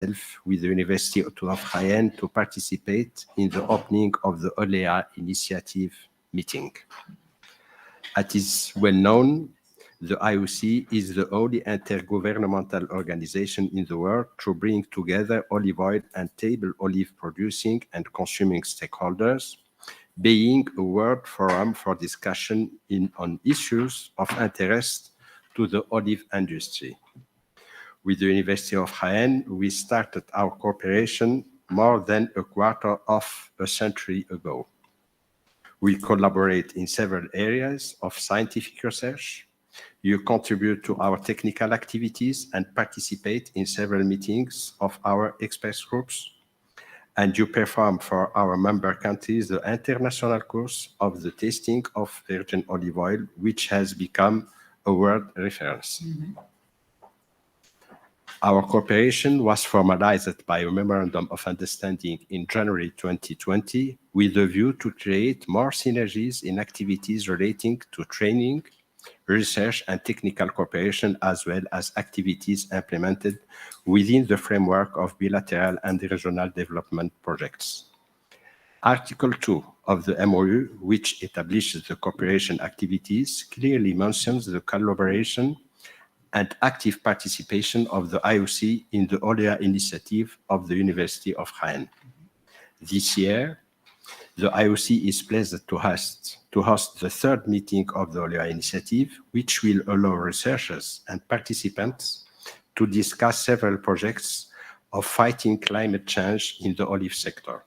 with the University of Jaén to participate in the opening of the OLEA initiative meeting. As is well known, the IOC is the only intergovernmental organization in the world to bring together olive oil and table olive producing and consuming stakeholders, being a world forum for discussion on issues of interest to the olive industry. With the University of Jaén, we started our cooperation more than a quarter of a century ago. We collaborate in several areas of scientific research. You contribute to our technical activities and participate in several meetings of our experts groups. And you perform for our member countries the international course of the tasting of virgin olive oil, which has become a world reference. Our cooperation was formalized by a Memorandum of Understanding in January 2020 with a view to create more synergies in activities relating to training, research and technical cooperation, as well as activities implemented within the framework of bilateral and regional development projects. Article 2 of the MOU, which establishes the cooperation activities, clearly mentions the collaboration and active participation of the IOC in the OLEA initiative of the University of Jaén. This year, the IOC is pleased to host the third meeting of the OLEA initiative, which will allow researchers and participants to discuss several projects of fighting climate change in the olive sector.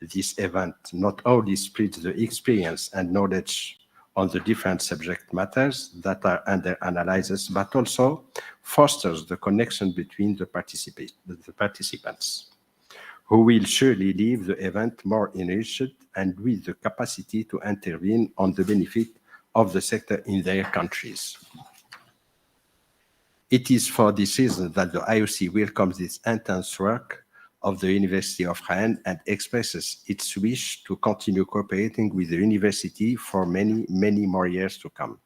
This event not only spreads the experience and knowledge on the different subject matters that are under analysis, but also fosters the connection between the participants, who will surely leave the event more enriched and with the capacity to intervene on the benefit of the sector in their countries. It is for this reason that the IOC welcomes this intense work of the University of Jaén and expresses its wish to continue cooperating with the university for many, many more years to come.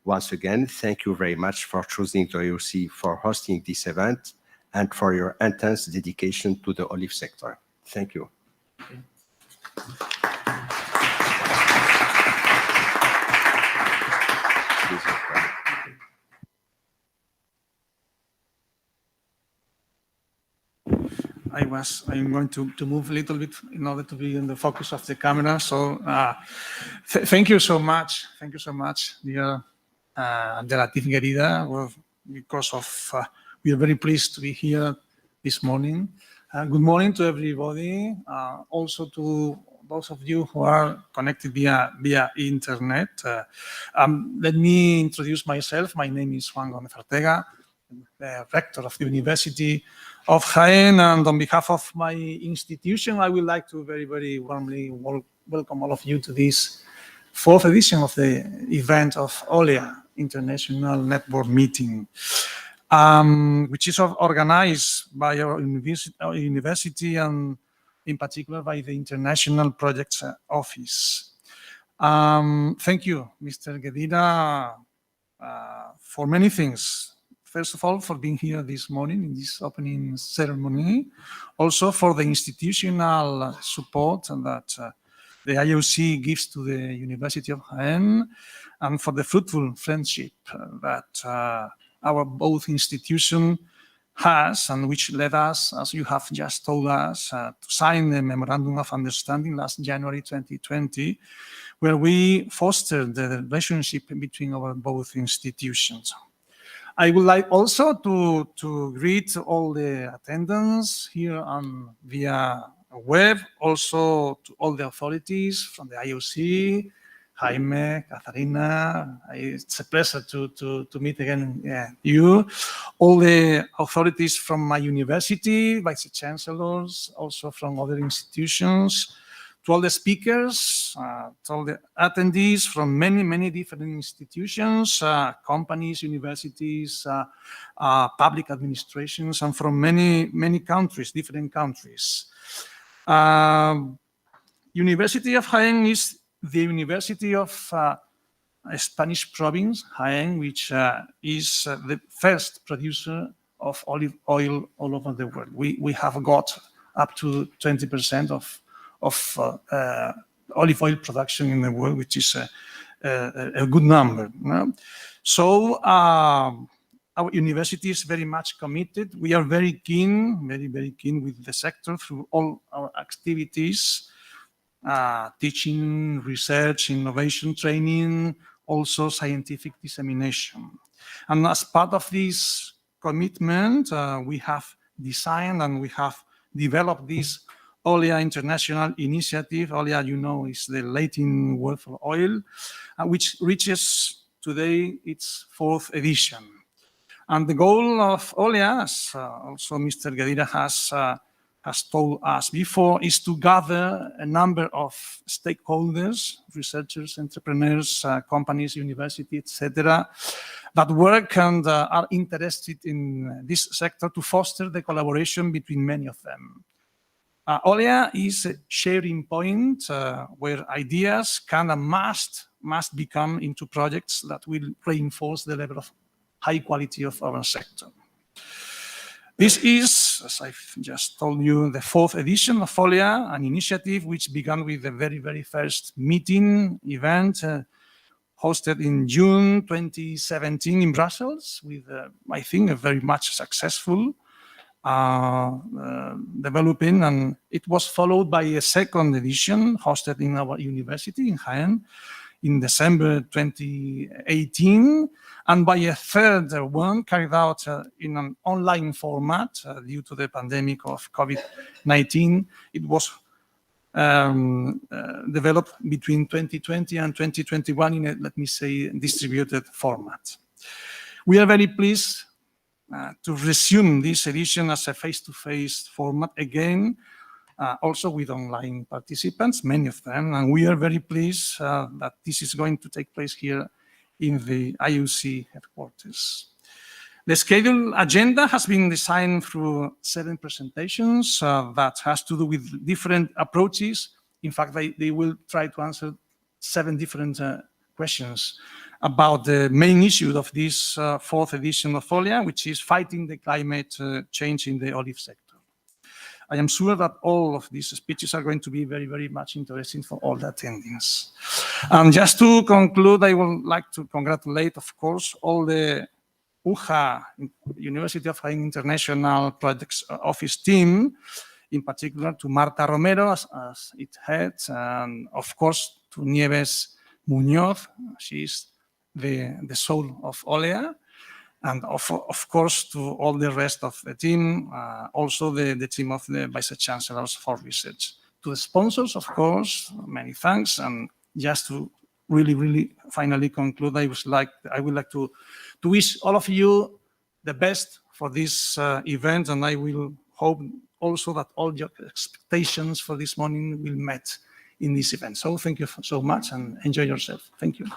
Once again, thank you very much for choosing the IOC for hosting this event and for your intense dedication to the olive sector. Thank you. I'm going to move a little bit in order to be in the focus of the camera. So thank you so much. Thank you so much, dear Angela Tifgerida, because of we are very pleased to be here this morning. Good morning to everybody, also to those of you who are connected via internet. Let me introduce myself. My name is Juan Gómez Ortega, the rector of the University of Jaén, and on behalf of my institution, I would like to very, very warmly welcome all of you to this fourth edition of the event of OLEA International Network Meeting, which is organized by our university and in particular by the International Projects Office. Thank you, Mr. Gedira, for many things. First of all, for being here this morning in this opening ceremony, also for the institutional support that the IOC gives to the University of Jaén, and for the fruitful friendship that our both institution has, and which led us, as you have just told us, to sign the Memorandum of Understanding last January 2020, where we fostered the relationship between our both institutions. I would like also to greet all the attendants here on via web, also to all the authorities from the IOC, Jaime, Katharina. It's a pleasure to meet again you. All the authorities from my university, vice chancellors, also from other institutions, to all the speakers, to all the attendees from many, many different institutions, companies, universities, public administrations, and from many, many countries, different countries. University of Jaén is the university of a Spanish province, Jaén, which is the first producer of olive oil all over the world. We have got up to 20% of olive oil production in the world, which is a good number. No? So our university is very much committed. We are very keen, very keen with the sector through all our activities, teaching, research, innovation training, also scientific dissemination. And as part of this commitment, we have designed and we have developed this OLEA International Initiative. OLEA, you know, is the Latin word for oil, which reaches today its 4th edition. And the goal of OLEA, as also Mr. Gadira has told us before, is to gather a number of stakeholders, researchers, entrepreneurs, companies, universities, etc., that work and are interested in this sector to foster the collaboration between many of them. OLEA is a sharing point where ideas can and must become into projects that will reinforce the level of high quality of our sector. This is, as I've just told you, the 4th edition of OLEA, an initiative which began with the very first meeting event hosted in June 2017 in Brussels with, I think, a very much successful developing, and it was followed by a 2nd edition hosted in our university in Jaén in December 2018, and by a 3rd one carried out in an online format due to the pandemic of COVID-19. It was developed between 2020 and 2021 in a, let me say, distributed format. We are very pleased to resume this edition as a face-to-face format again, also with online participants, many of them, and we are very pleased that this is going to take place here in the IUC headquarters. The scheduled agenda has been designed through 7 presentations that has to do with different approaches. In fact, they will try to answer 7 different questions about the main issue of this 4th edition of OLEA, which is fighting the climate change in the olive sector. I am sure that all of these speeches are going to be very much interesting for all the attendees. And just to conclude, I would like to congratulate, of course, all the UJA, University of Jaén International Projects Office team, in particular to Marta Romero as its head, and of course to Nieves Muñoz. She's the soul of OLEA, and of course to all the rest of the team, also the team of the Vice Chancellors for Research. To the sponsors, of course, many thanks, and just to really finally conclude, I would like to wish all of you the best for this event, and I will hope also that all your expectations for this morning will met in this event. So thank you so much and enjoy yourself. Thank you.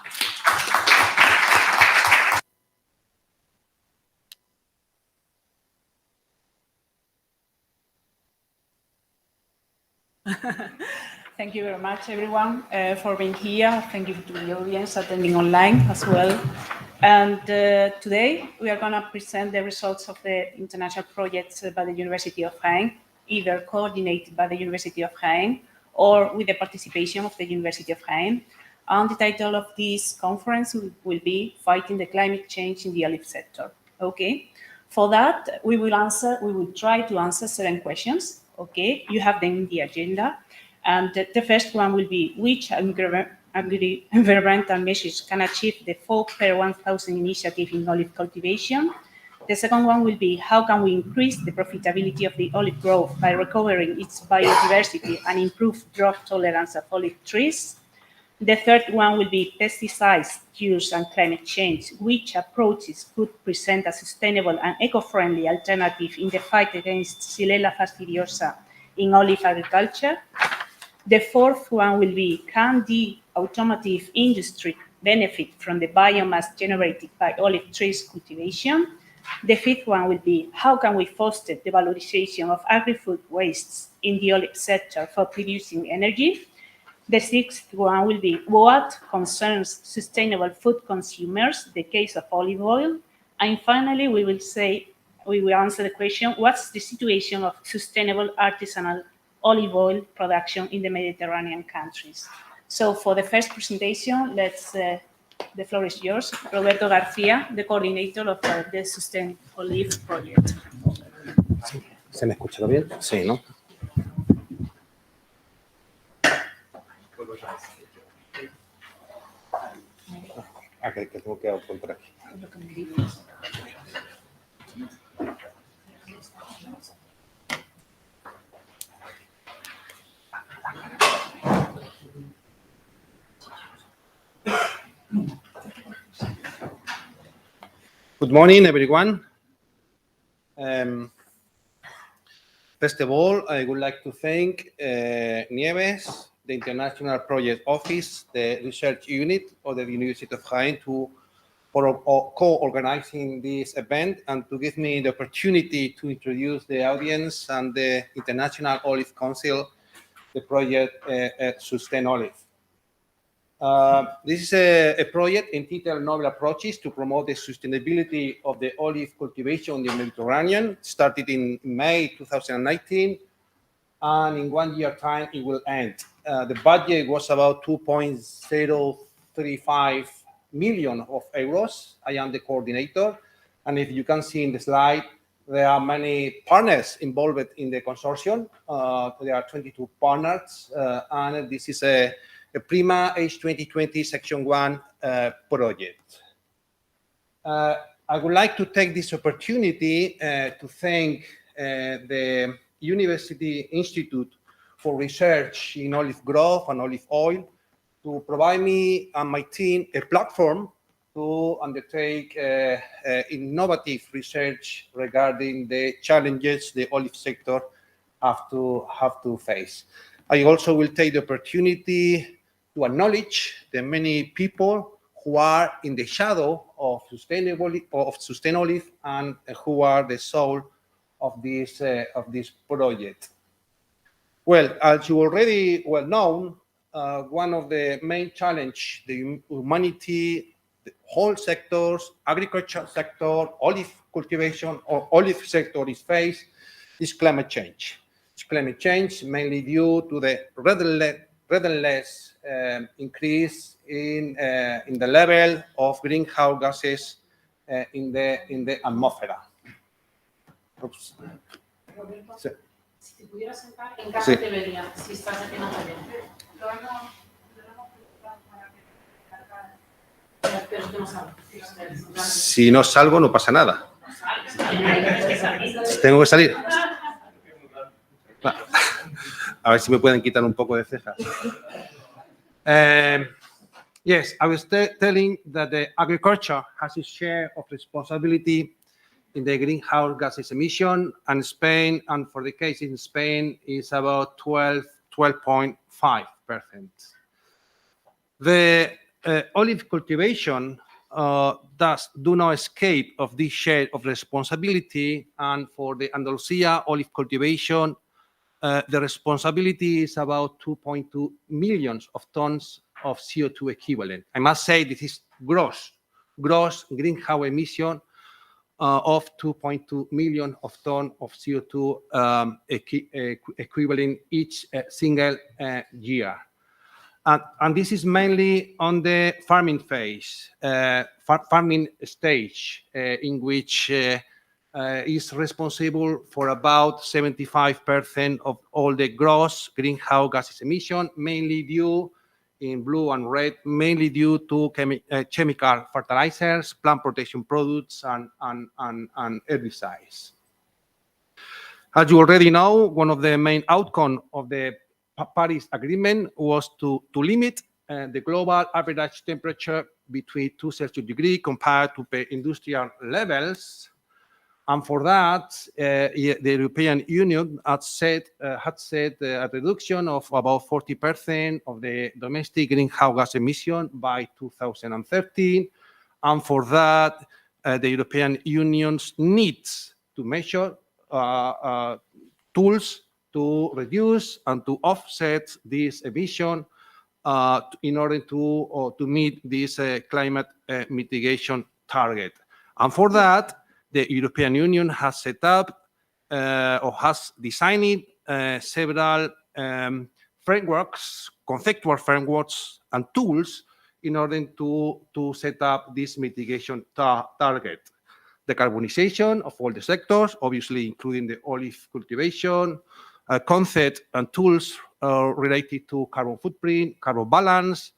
Thank you very much, everyone, for being here. Thank you to the audience attending online as well. And today we are going to present the results of the international projects by the University of Jaén, either coordinated by the University of Jaén or with the participation of the University of Jaén. And the title of this conference will be Fighting the Climate Change in the Olive Sector. Okay. For that, we will try to answer 7 questions. Okay, you have them in the agenda. And the first one will be, which environmental measures can achieve the 4 per 1,000 initiative in olive cultivation? The second one will be, how can we increase the profitability of the olive growth by recovering its biodiversity and improve drought tolerance of olive trees? The third one will be pesticides use and climate change. Which approaches could present a sustainable and eco-friendly alternative in the fight against xelaela fastidiosa in olive agriculture? The fourth one will be, can the automotive industry benefit from the biomass generated by olive trees cultivation? The fifth one will be, how can we foster the valorization of agri-food wastes in the olive sector for producing energy? The sixth one will be, what concerns sustainable food consumers, the case of olive oil? And finally, we will we will answer the question, what's the situation of sustainable artisanal olive oil production in the Mediterranean countries? So for the first presentation, the floor is yours. Roberto García, the coordinator of the Sustainable Olive Project. ¿Se me escucha bien? Sí, ¿no? Que tengo que apuntar aquí. Good morning, everyone. First of all, I would like to thank Nieves, the International Project Office, the research unit of the University of Jaén for co-organizing this event and to give me the opportunity to introduce the audience and the International Olive Council, the project Sustain Olive. This is a project entitled Novel Approaches to Promote the Sustainability of the Olive Cultivation in the Mediterranean, started in May 2019, and in 1 year time it will end. The budget was about 2.035 million of euros. I am the coordinator, and if you can see in the slide, there are many partners involved in the consortium. There are 22 partners, and this is a PRIMA H2020 Section 1 project. I would like to take this opportunity to thank the University Institute for Research in Olive Growth and Olive Oil to provide me and my team a platform to undertake innovative research regarding the challenges the olive sector have to face. I also will take the opportunity to acknowledge the many people who are in the shadow of Sustain Olive and who are the soul of this project. Well, as you already well known, one of the main challenge the humanity, the whole sectors, agriculture sector, olive cultivation or olive sector is faced is climate change. It's climate change mainly due to the relentless increase in the level of greenhouse gases in the atmosphere. Oops. Sí. Si te pudieras sentar, en casa te vería, si estás aquí no te veo. Pero que no salgo. Si no salgo, no pasa nada. Tengo que salir. A ver si me pueden quitar un poco de cejas. Yes, I was telling that the agriculture has its share of responsibility in the greenhouse gases emission, and Spain, and for the case in Spain, is about 12.5%. The olive cultivation do not escape of this share of responsibility, and for the Andalusia olive cultivation, the responsibility is about 2.2 million of tons of CO2 equivalent. I must say this is gross greenhouse emission of 2.2 million of tons of CO2 equivalent each single year. And this is mainly on the farming phase, farming stage, in which is responsible for about 75% of all the gross greenhouse gases emission, mainly due, in blue and red, mainly due to chemical fertilizers, plant protection products, and herbicides. As you already know, one of the main outcomes of the Paris Agreement was to limit the global average temperature between 2 Celsius degrees compared to pre-industrial levels. And for that, the European Union had set a reduction of about 40% of the domestic greenhouse gas emission by 2013. And for that, the European Union needs to measure tools to reduce and to offset this emission in order to meet this climate mitigation target. And for that, the European Union has set up or has designed several frameworks, conceptual frameworks, and tools in order to set up this mitigation target. Decarbonization of all the sectors, obviously including the olive cultivation, concept and tools related to carbon footprint, carbon balance,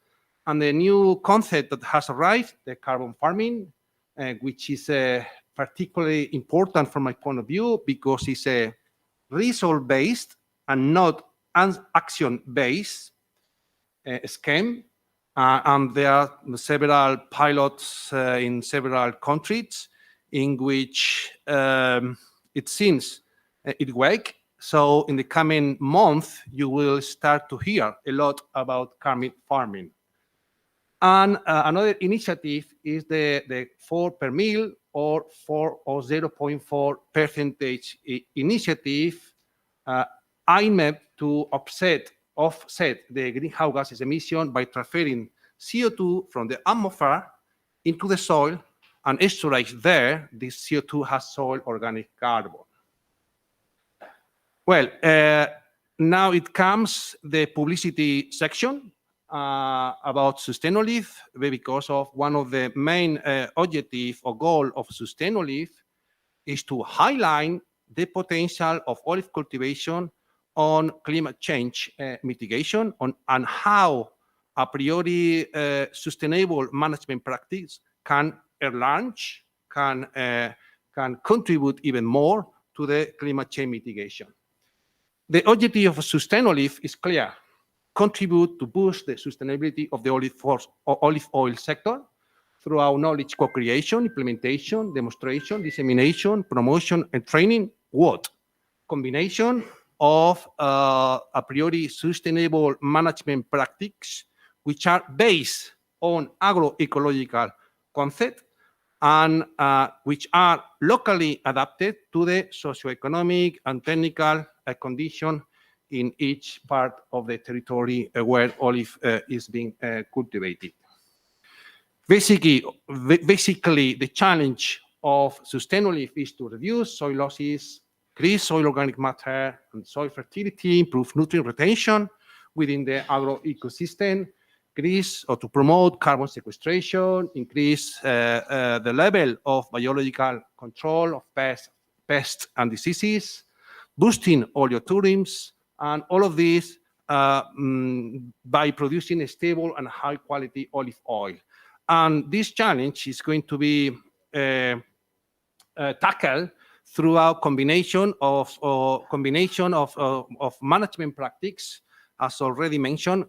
and the new concept that has arrived, the carbon farming, which is particularly important from my point of view because it's a result-based and not an action-based scheme. And there are several pilots in several countries in which it seems it works. So in the coming month, you will start to hear a lot about carbon farming. And another initiative is the 4 per mil or 0.4% initiative aimed to offset the greenhouse gases emission by transferring CO2 from the atmosphere into the soil and storage there. This CO2 has soil organic carbon. Well, now it comes the publicity section about Sustainolive, because of one of the main objectives or goal of Sustainolive is to highlight the potential of olive cultivation on climate change mitigation and how a priori sustainable management practice can enlarge, can contribute even more to the climate change mitigation. The objective of Sustainolive is clear: contribute to boost the sustainability of the olive oil sector through our knowledge co-creation, implementation, demonstration, dissemination, promotion, and training. What? Combination of a priori sustainable management practices which are based on agroecological concept and which are locally adapted to the socioeconomic and technical condition in each part of the territory where olive is being cultivated. Basically, the challenge of Sustainolive is to reduce soil losses, increase soil organic matter and soil fertility, improve nutrient retention within the agro-ecosystem, increase or to promote carbon sequestration, increase the level of biological control of pests and diseases, boosting oleotourism, and all of this by producing a stable and high quality olive oil. And this challenge is going to be tackled through a combination of management practices, as already mentioned,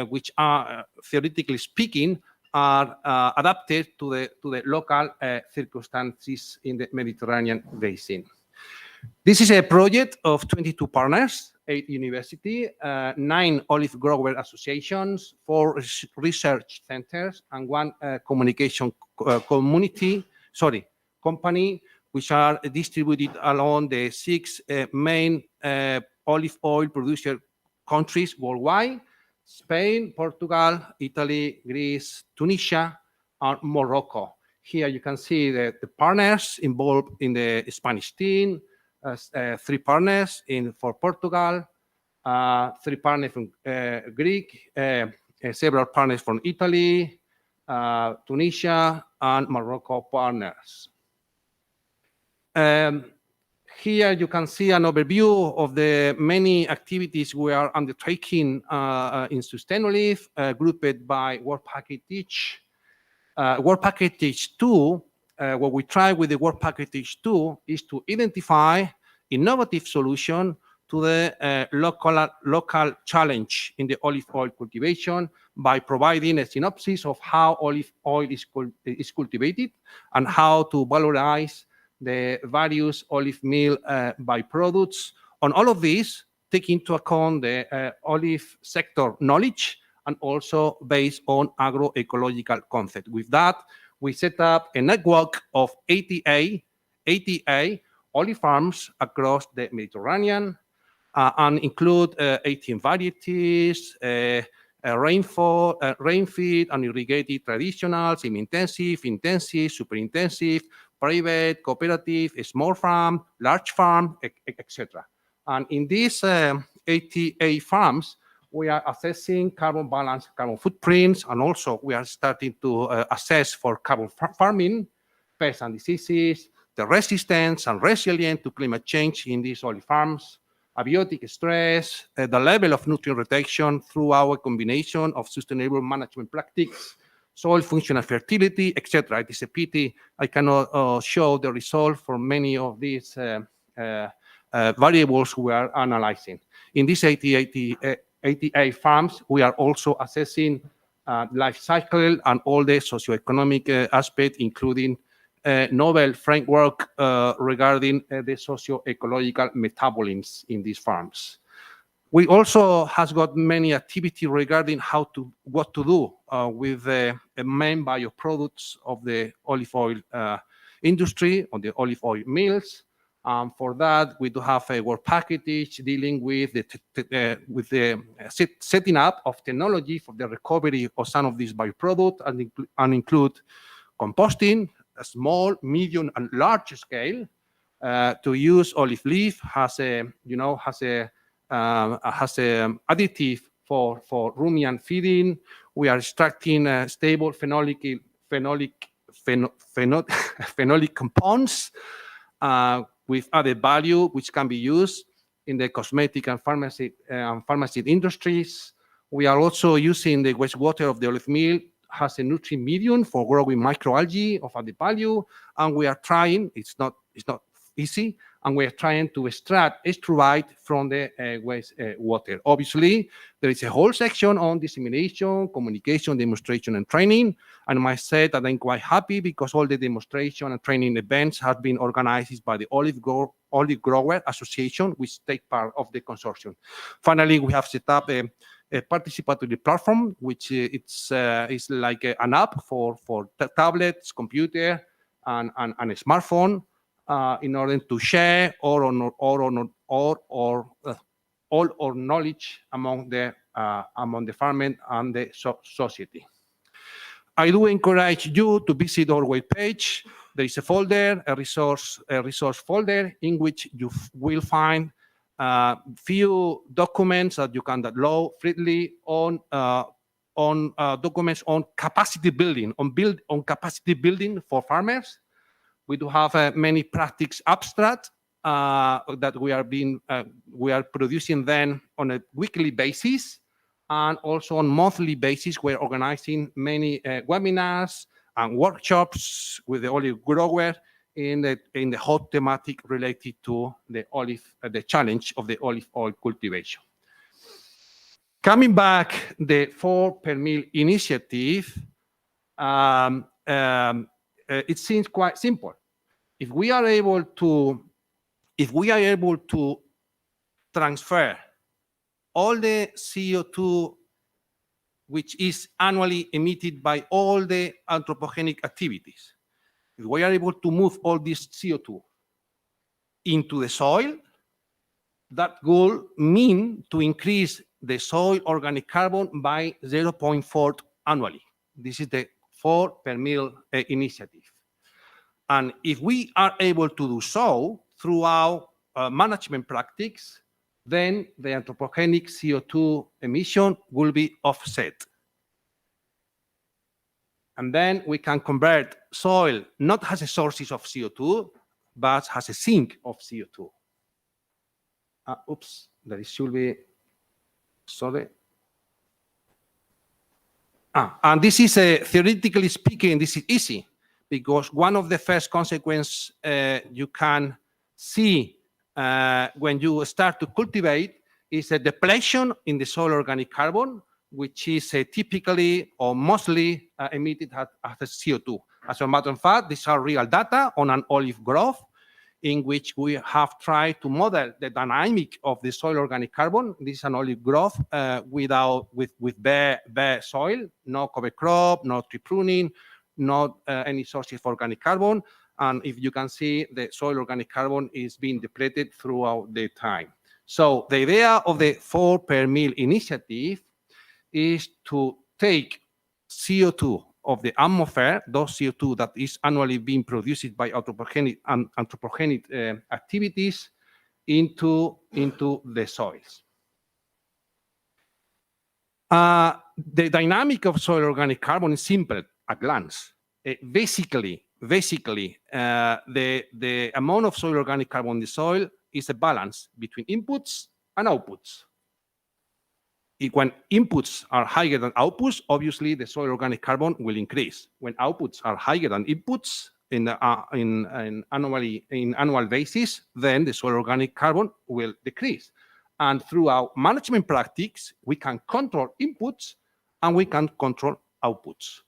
which are theoretically speaking are adapted to the local circumstances in the Mediterranean basin. This is a project of 22 partners, 8 universities, 9 olive grower associations, 4 research centers, and 1 communication company, which are distributed along the 6 main olive oil producer countries worldwide: Spain, Portugal, Italy, Greece, Tunisia, and Morocco. Here you can see the partners involved in the Spanish team, 3 partners for Portugal, 3 partners from Greek, several partners from Italy, Tunisia, and Morocco partners. Here you can see an overview of the many activities we are undertaking in Sustainolive, grouped by work package. Work package 2, what we try with the work package 2 is to identify innovative solution to the local challenge in the olive oil cultivation by providing a synopsis of how olive oil is cultivated and how to valorize the various olive meal byproducts. On all of this, take into account the olive sector knowledge and also based on agroecological concept. With that, we set up a network of 80 olive farms across the Mediterranean and include 18 varieties, rainfeed and irrigated traditional, semi-intensive, intensive, super intensive, private, cooperative, small farm, large farm, etc. And in these 88 farms, we are assessing carbon balance, carbon footprints, and also we are starting to assess for carbon farming, pests and diseases, the resistance and resilient to climate change in these olive farms, abiotic stress, the level of nutrient retention through our combination of sustainable management practices, soil functional fertility, etc. It is a pity I cannot show the result for many of these variables we are analyzing. In these 88 farms, we are also assessing life cycle and all the socioeconomic aspects, including novel framework regarding the socio-ecological metabolisms in these farms. We also has got many activity regarding what to do with the main bioproducts of the olive oil industry or the olive oil mills. For that, we do have a work package dealing with the setting up of technology for the recovery of some of these bioproducts and include composting, a small, medium, and large scale. To use olive leaf has a additive for ruminant feeding. We are extracting stable phenolic compounds with added value, which can be used in the cosmetic and pharmacy industries. We are also using the wastewater of the olive mill has a nutrient medium for growing microalgae of added value, and we are trying. It's not easy, and we are trying to extract estruvite from the wastewater. Obviously, there is a whole section on dissemination, communication, demonstration, and training. And I must say that I'm quite happy because all the demonstration and training events have been organized by the Olive Grower Association, which take part of the consortium. Finally, we have set up a participatory platform, which is like an app for tablets, computer, and a smartphone. In order to share all our knowledge among the farmers and the society. I do encourage you to visit our webpage. There is a folder, a resource folder, in which you will find few documents that you can download freely on documents on capacity building, on capacity building for farmers. We do have many practice abstracts that we are producing then on a weekly basis, and also on monthly basis. We're organizing many webinars and workshops with the olive grower in the hot thematic related to the challenge of the olive oil cultivation. Coming back, the 4 per mill initiative. It seems quite simple. If we are able to transfer all the CO2 which is annually emitted by all the anthropogenic activities, if we are able to move all this CO2 into the soil, that will mean to increase the soil organic carbon by 0.4 annually. This is the 4 per mill initiative. And if we are able to do so through our management practice, then the anthropogenic CO2 emission will be offset. And then we can convert soil not as a source of CO2, but as a sink of CO2. Oops, there should be, sorry. And this is theoretically speaking, this is easy, because one of the first consequences you can see when you start to cultivate is a depletion in the soil organic carbon, which is typically or mostly emitted as a CO2. As a matter of fact, these are real data on an olive grove, in which we have tried to model the dynamic of the soil organic carbon. This is an olive grove with bare soil, no cover crop, no tree pruning, not any sources of organic carbon. And if you can see, the soil organic carbon is being depleted throughout the time. So the idea of the 4 per mill initiative is to take CO2 of the atmosphere, those CO2 that is annually being produced by anthropogenic activities, into the soils. The dynamic of soil organic carbon is simple at a glance. Basically, the amount of soil organic carbon in the soil is a balance between inputs and outputs. When inputs are higher than outputs, obviously the soil organic carbon will increase. When outputs are higher than inputs in annual basis, then the soil organic carbon will decrease. And through our management practices, we can control inputs and we can control outputs.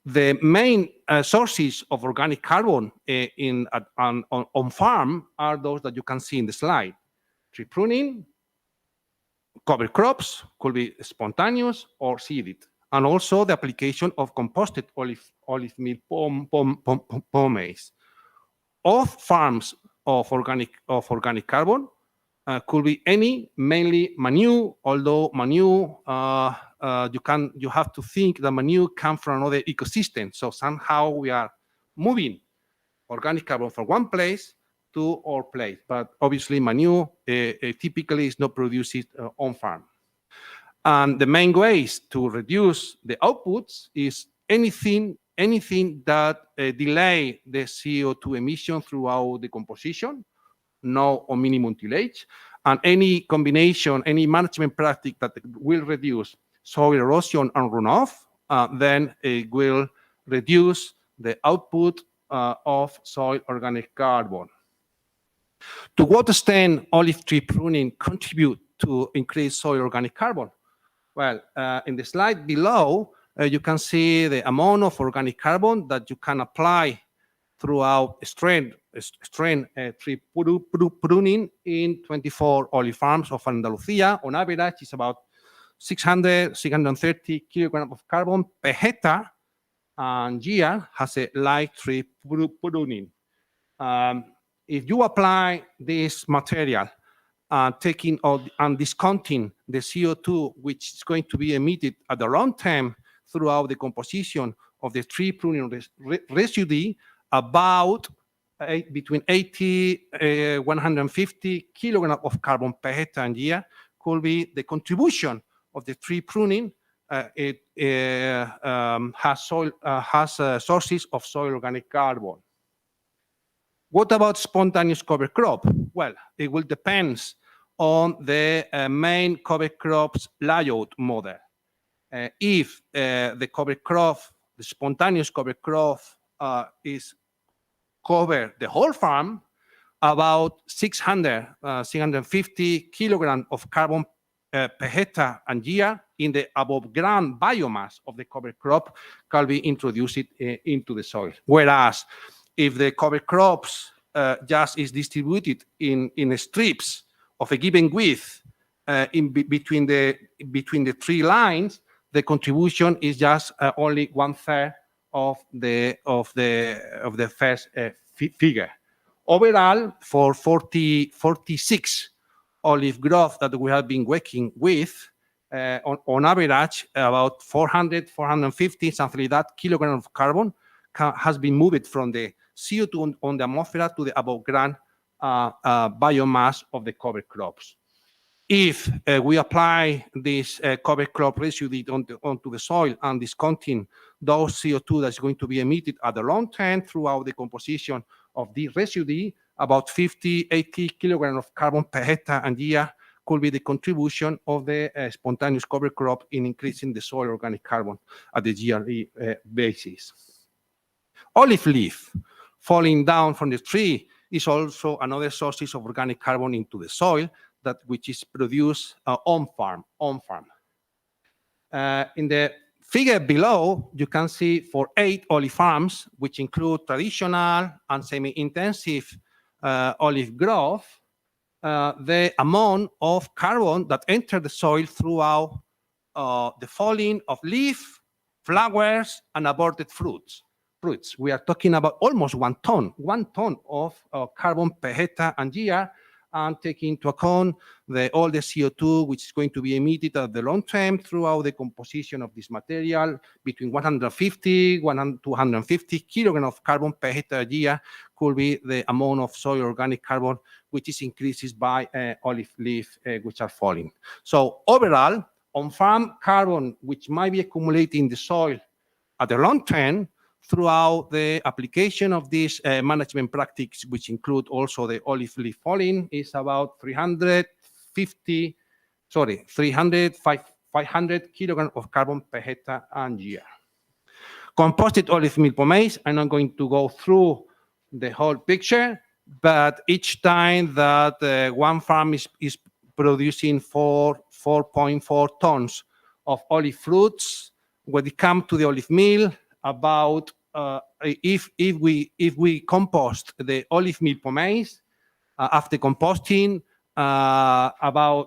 The main sources of organic carbon on farm are those that you can see in the slide. Tree pruning, cover crops, could be spontaneous or seeded, and also the application of composted olive meal pomace. Off farms of organic carbon could be any, mainly manure, although manure you have to think that manure comes from another ecosystem. So somehow we are moving organic carbon from one place to our place, but obviously manure typically is not produced on farm. And the main ways to reduce the outputs is anything that delay the CO2 emission throughout decomposition, no or minimum tillage, and any combination, any management practice that will reduce soil erosion and runoff, then it will reduce the output of soil organic carbon. To what extent olive tree pruning contribute to increase soil organic carbon? Well, in the slide below, you can see the amount of organic carbon that you can apply throughout strain tree pruning in 24 olive farms of Andalusia. On average, it's about 630 kilograms of carbon per hectare, and year has a light tree pruning. If you apply this material, taking and discounting the CO2 which is going to be emitted at the long term throughout the composition of the tree pruning residue, about between 80 and 150 kilograms of carbon per hectare and year could be the contribution of the tree pruning. It has sources of soil organic carbon. What about spontaneous cover crop? Well, it will depend on the main cover crops layout model. If the cover crop, the spontaneous cover crop is cover the whole farm, about 650 kilograms of carbon per hectare and year in the above ground biomass of the cover crop can be introduced into the soil. Whereas if the cover crops just is distributed in strips of a given width between the tree lines, the contribution is just only 1/3 of the first figure. Overall, for 46 olive growth that we have been working with, on average, about 400, 450, something like that, kilograms of carbon has been moved from the CO2 on the atmosphere to the above ground biomass of the cover crops. If we apply this cover crop residue onto the soil and discounting those CO2 that's going to be emitted at the long term throughout the composition of the residue, about 50, 80 kilograms of carbon per hectare and year could be the contribution of the spontaneous cover crop in increasing the soil organic carbon at the yearly basis. Olive leaf falling down from the tree is also another source of organic carbon into the soil which is produced on farm. In the figure below, you can see for 8 olive farms, which include traditional and semi-intensive olive growth, the amount of carbon that enter the soil throughout the falling of leaf, flowers, and aborted fruits. We are talking about almost 1 ton of carbon per hectare and year, and taking into account all the CO2 which is going to be emitted at the long term throughout the composition of this material. Between 150 to 250 kilograms of carbon per hectare a year could be the amount of soil organic carbon which is increased by olive leaf which are falling. So overall, on-farm carbon which might be accumulated in the soil at the long term throughout the application of these management practices, which include also the olive leaf falling, is about 500 kilograms of carbon per hectare and year. Composted olive meal pomace, I'm not going to go through the whole picture, but each time that one farm is producing 4.4 tons of olive fruits, when it comes to the olive meal, about if we compost the olive meal pomace after composting,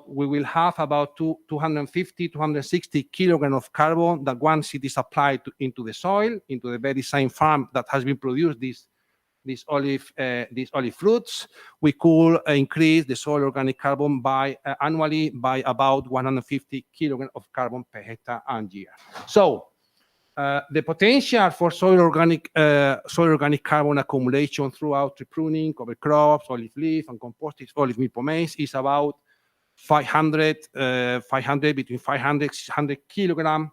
we will have about 260 kilograms of carbon that once it is applied into the soil, into the very same farm that has been produced these olive fruits, we could increase the soil organic carbon annually by about 150 kilograms of carbon per hectare and year. So the potential for soil organic carbon accumulation throughout tree pruning, cover crops, olive leaf, and composted olive meal pomace is about 500 between 500 and 600 kilograms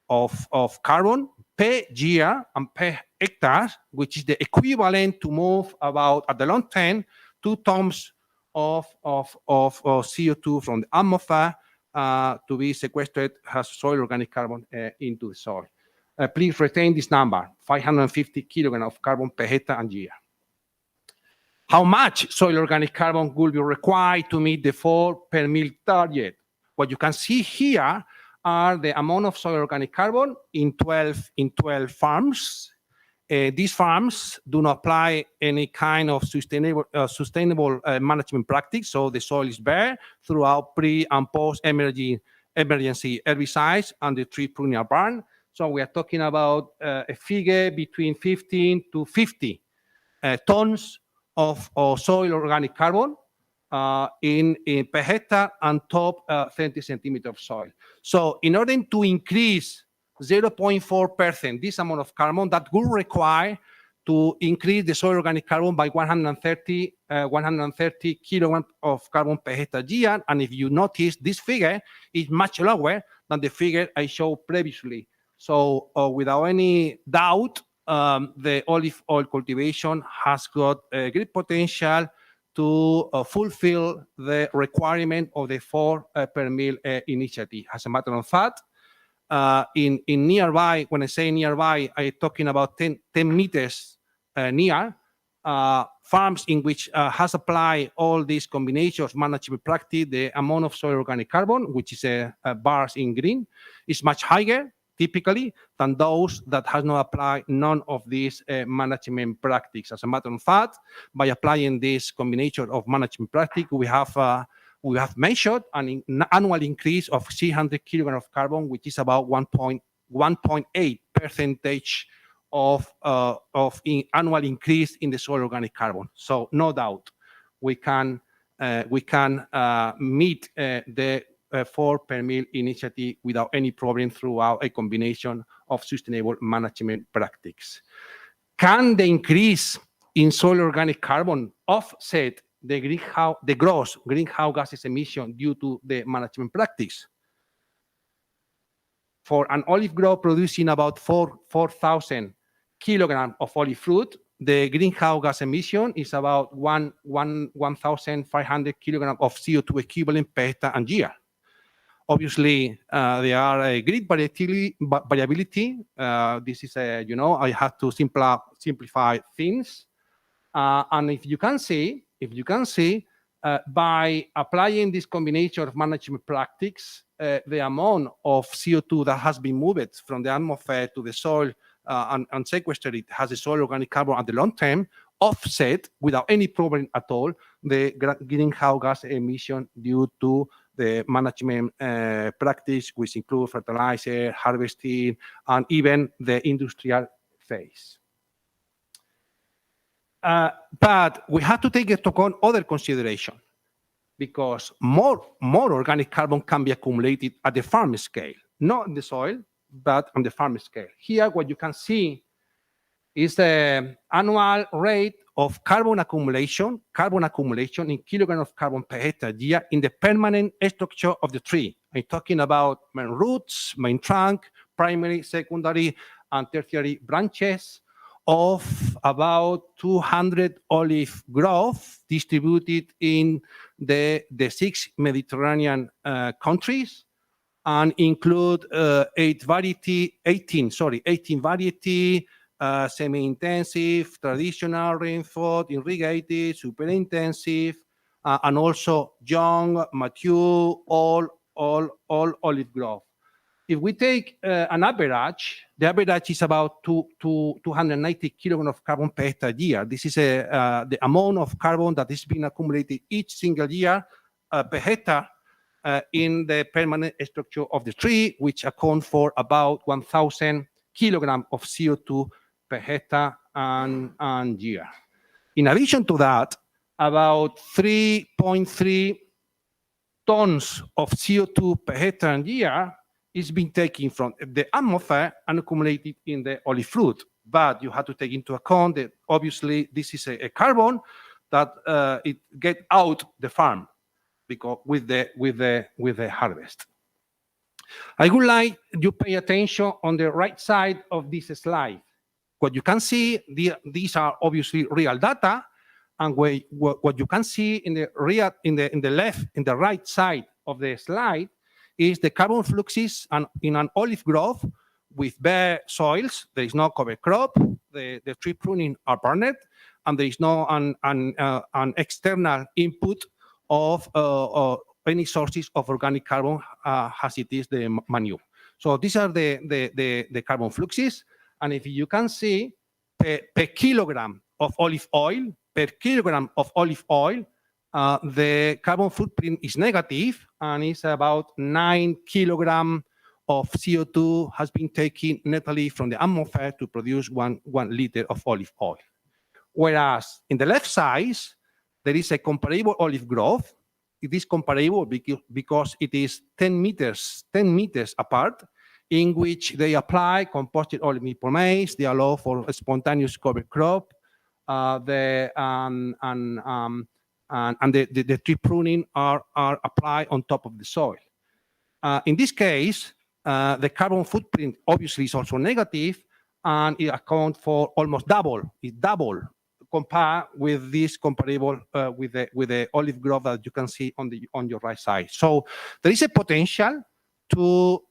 of carbon per year and per hectare, which is the equivalent to move about, at the long term, 2 tons of CO2 from the atmosphere to be sequestered as soil organic carbon into the soil. Please retain this number, 550 kilograms of carbon per hectare and year. How much soil organic carbon will be required to meet the 4 per meal target? What you can see here are the amount of soil organic carbon in 12 farms. These farms do not apply any kind of sustainable management practice, so the soil is bare throughout pre and post emergency herbicides and the tree pruning barn. So we are talking about a figure between 15 to 50 tons of soil organic carbon in per hectare and top 30 centimeters of soil. So in order to increase 0.4% this amount of carbon, that will require to increase the soil organic carbon by 130 kilograms of carbon per hectare year. And if you notice, this figure is much lower than the figure I showed previously. So without any doubt, the olive oil cultivation has got a great potential to fulfill the requirement of the 4 per meal initiative. As a matter of fact, in nearby, when I say nearby, I'm talking about 10 meters near, farms in which has applied all these combinations management practice, the amount of soil organic carbon, which is bars in green, is much higher typically than those that has not applied none of these management practices. As a matter of fact, by applying this combination of management practice, we have measured an annual increase of 300 kilograms of carbon, which is about 1.8% of annual increase in the soil organic carbon. So no doubt we can meet the 4 per meal initiative without any problem throughout a combination of sustainable management practices. Can the increase in soil organic carbon offset the gross greenhouse gases emission due to the management practice? For an olive grove producing about 4,000 kilograms of olive fruit, the greenhouse gas emission is about 1,500 kilograms of CO2 equivalent per hectare and year. Obviously, there are a great variability. This is I have to simplify things. And if you can see, by applying this combination of management practices, the amount of CO2 that has been moved from the atmosphere to the soil and sequestered it has a soil organic carbon at the long term offset without any problem at all the greenhouse gas emission due to the management practice, which include fertilizer, harvesting, and even the industrial phase. But we have to take into account other consideration. because more organic carbon can be accumulated at the farm scale, not in the soil, but on the farm scale. Here, what you can see is the annual rate of carbon accumulation in kilograms of carbon per hectare year in the permanent structure of the tree. I'm talking about main roots, main trunk, primary, secondary, and tertiary branches of about 200 olive groves distributed in the 6 Mediterranean countries, and include 18 variety, semi-intensive, traditional, rainfed, irrigated, super intensive, and also young, mature, all olive grove. If we take an average, the average is about 290 kilograms of carbon per hectare year. This is the amount of carbon that is being accumulated each single year per hectare in the permanent structure of the tree, which account for about 1,000 kilograms of CO2 per hectare and year. In addition to that, about 3.3 tons of CO2 per hectare and year is being taken from the atmosphere and accumulated in the olive fruit. But you have to take into account that obviously this is a carbon that it get out the farm because with the harvest. I would like you pay attention on the right side of this slide. What you can see, these are obviously real data, and what you can see in the right side of the slide is the carbon fluxes in an olive grove with bare soils. There is no cover crop. The tree pruning are burned, and there is no an external input of any sources of organic carbon as it is the manure. So these are the carbon fluxes, and if you can see per kilogram of olive oil, the carbon footprint is negative, and it's about 9 kilograms of CO2 has been taken netly from the atmosphere to produce one liter of olive oil. Whereas in the left side, there is a comparable olive grove. It is comparable because it is 10 meters apart, in which they apply composted olive pomace. They allow for a spontaneous cover crop, and the tree pruning are applied on top of the soil. In this case, the carbon footprint obviously is also negative, and it accounts for almost double. It's double compared with this comparable with the olive grove that you can see on your right side. So there is a potential to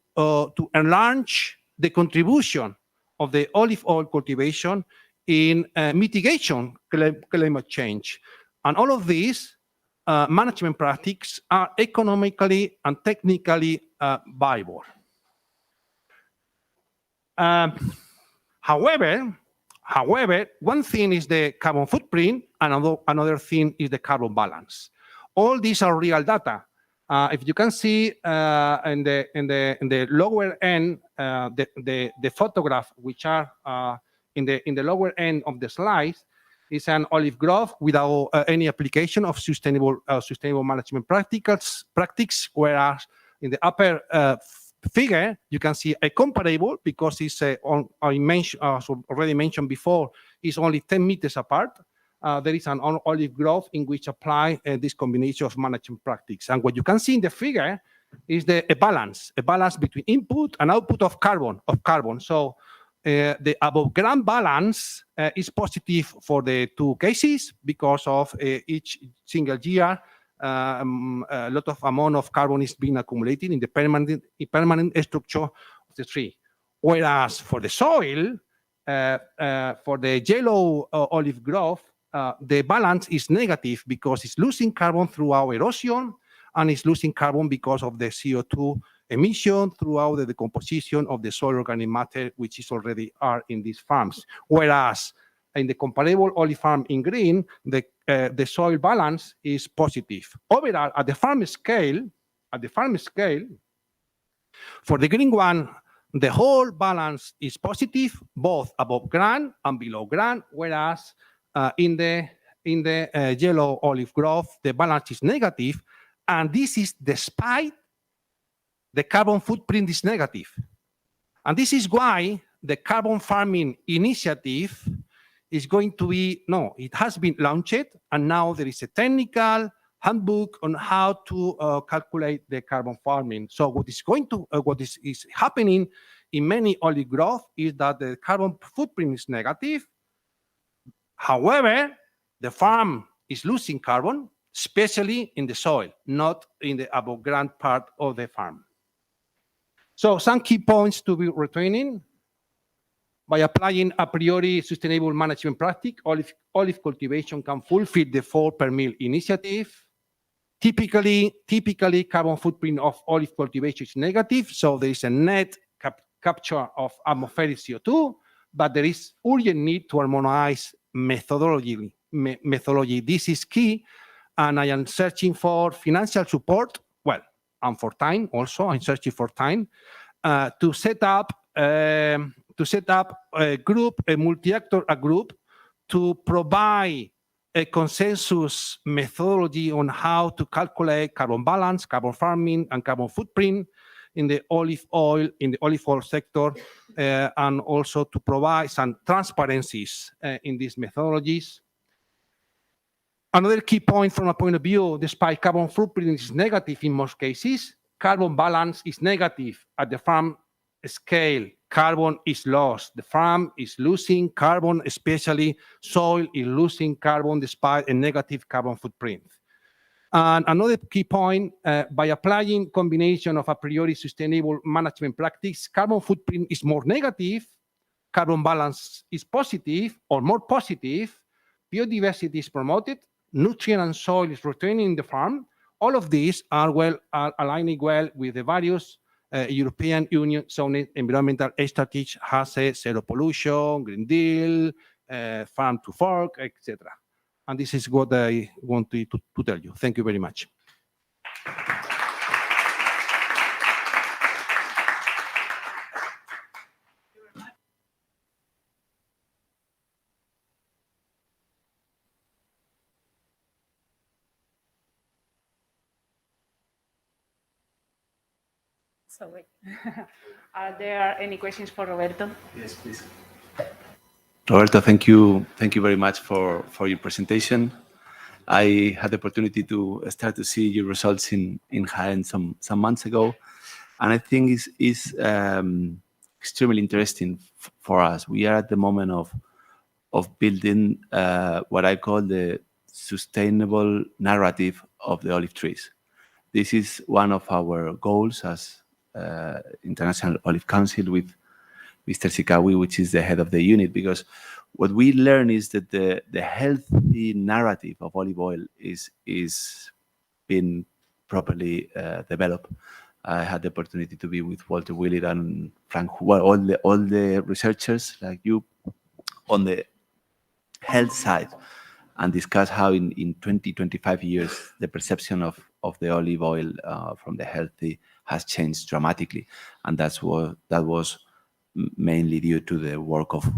enlarge the contribution of the olive oil cultivation in mitigation climate change. And all of these management practices are economically and technically viable. However, one thing is the carbon footprint, and another thing is the carbon balance. All these are real data. If you can see in the lower end, the photograph which are in the lower end of the slide is an olive grove without any application of sustainable management practice. Whereas in the upper figure you can see a comparable, because it's already mentioned before, is only 10 meters apart. There is an olive grove in which apply this combination of management practice. And what you can see in the figure is a balance between input and output of carbon. So the above ground balance is positive for the two cases because of each single year a lot of amount of carbon is being accumulated in the permanent structure of the tree. Whereas for the soil, for the yellow olive grove, the balance is negative because it's losing carbon throughout erosion, and it's losing carbon because of the CO2 emission throughout the decomposition of the soil organic matter, which is already are in these farms. Whereas in the comparable olive farm in green, the soil balance is positive. Overall, at the farm scale, for the green one, the whole balance is positive, both above ground and below ground, whereas in the yellow olive grove, the balance is negative, And this is despite the carbon footprint is negative. And this is why the carbon farming initiative is going to be, no, it has been launched, and now there is a technical handbook on how to calculate the carbon farming. So what is happening in many olive growth is that the carbon footprint is negative. However, the farm is losing carbon, especially in the soil, not in the above ground part of the farm. So some key points to be retaining. By applying a priori sustainable management practice, olive cultivation can fulfill the 4 per mill initiative. Typically, carbon footprint of olive cultivation is negative, so there is a net capture of atmospheric CO2, but there is urgent need to harmonize methodology. This is key, and I am searching for financial support, well, and for time also. I'm searching for time to set up a group, a multi-actor group, to provide a consensus methodology on how to calculate carbon balance, carbon farming, and carbon footprint in the olive oil sector, and also to provide some transparencies in these methodologies. Another key point from a point of view, despite carbon footprint is negative in most cases, carbon balance is negative at the farm scale. Carbon is lost. The farm is losing carbon, especially soil is losing carbon despite a negative carbon footprint. And another key point, by applying combination of a priori sustainable management practice, carbon footprint is more negative, carbon balance is positive or more positive, biodiversity is promoted, nutrient and soil is retaining in the farm. All of these are aligning well with the various European Union zoning environmental strategy, has a zero pollution, Green Deal, farm to fork, etc. And this is what I want to tell you. Thank you very much. So wait, are there any questions for Roberto? Yes, please. Roberto, thank you very much for your presentation. I had the opportunity to start to see your results in Jaén some months ago, and I think it's extremely interesting for us. We are at the moment of building what I call the sustainable narrative of the olive trees. This is one of our goals as International Olive Council with Mr. Sikawi, which is the head of the unit, because what we learn is that the healthy narrative of olive oil is being properly developed. I had the opportunity to be with Walter Willett and Frank, well, all the researchers like you on the health side, and discuss how in 20-25 years the perception of the olive oil from the healthy has changed dramatically, and that was mainly due to the work of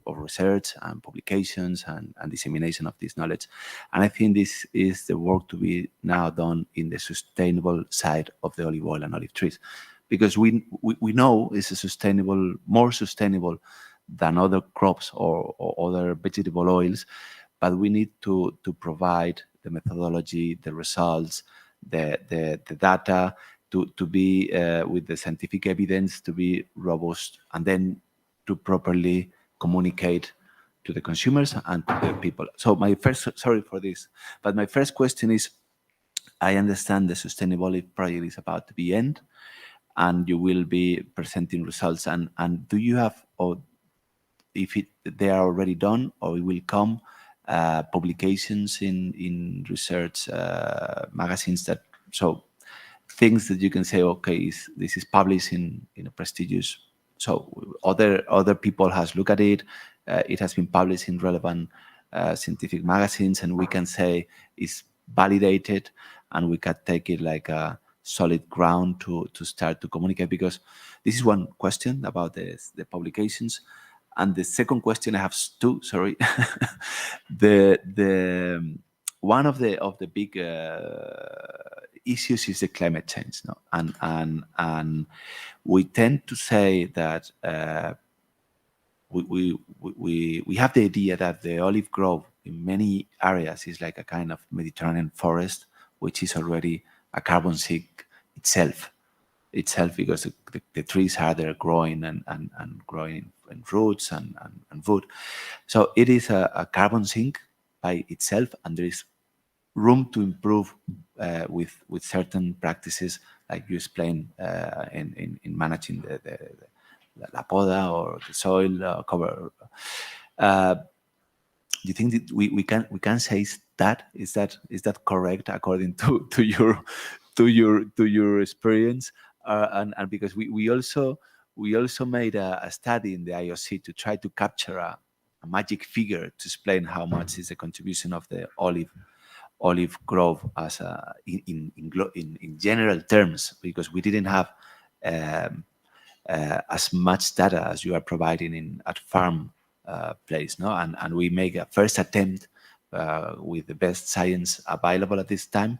research and publications and dissemination of this knowledge. And I think this is the work to be now done in the sustainable side of the olive oil and olive trees, because we know it's more sustainable than other crops or other vegetable oils, but we need to provide the methodology, the results, the data, to be with the scientific evidence, to be robust, and then to properly communicate to the consumers and to the people. So sorry for this, but my first question is, I understand the sustainability project is about to be end, and you will be presenting results, and do you have, or if they are already done, or it will come, publications in research magazines, that so things that you can say, okay, this is published in a prestigious, so other people has looked at it, it has been published in relevant scientific magazines, and we can say it's validated, and we can take it like a solid ground to start to communicate, because this is one question about the publications. And the second question, I have two, sorry. One of the big issues is the climate change, no? And we tend to say that we have the idea that the olive grove in many areas is like a kind of Mediterranean forest, which is already a carbon sink itself because the trees are there growing and growing in roots and wood. So it is a carbon sink by itself, and there is room to improve with certain practices, like you explained in managing the poda or the soil cover. Do you think that we can say that is that correct according to your experience? And because we also made a study in the IOC to try to capture a magic figure to explain how much is the contribution of the olive grove as in general terms, because we didn't have as much data as you are providing at farm place, no? And we make a first attempt with the best science available at this time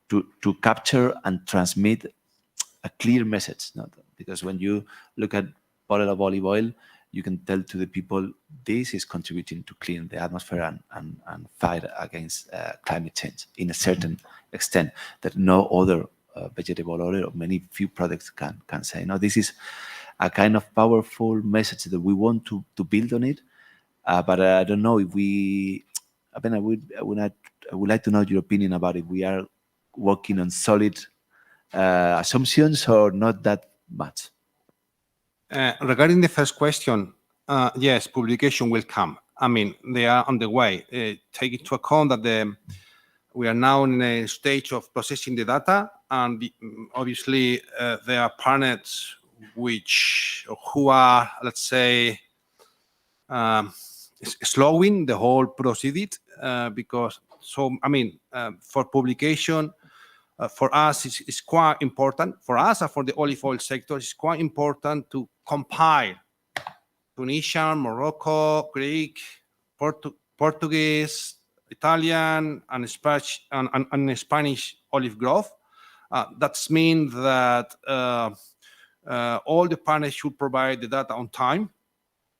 to capture and transmit a clear message, no? Because when you look at bottle of olive oil, you can tell to the people this is contributing to clean the atmosphere and fight against climate change in a certain extent that no other vegetable oil or many few products can say. No, this is a kind of powerful message that we want to build on it. But I don't know if I would like to know your opinion about if we are working on solid assumptions or not that much. Regarding the first question, yes, publication will come. I mean, they are on the way. Take into account that we are now in a stage of processing the data, and obviously there are partners who are, let's say, slowing the whole proceeding because. So I mean, for publication. For us, it's quite important. For us and for the olive oil sector, it's quite important to compile Tunisian, Morocco, Greek, Portuguese, Italian, and Spanish olive grove. That means that all the partners should provide the data on time.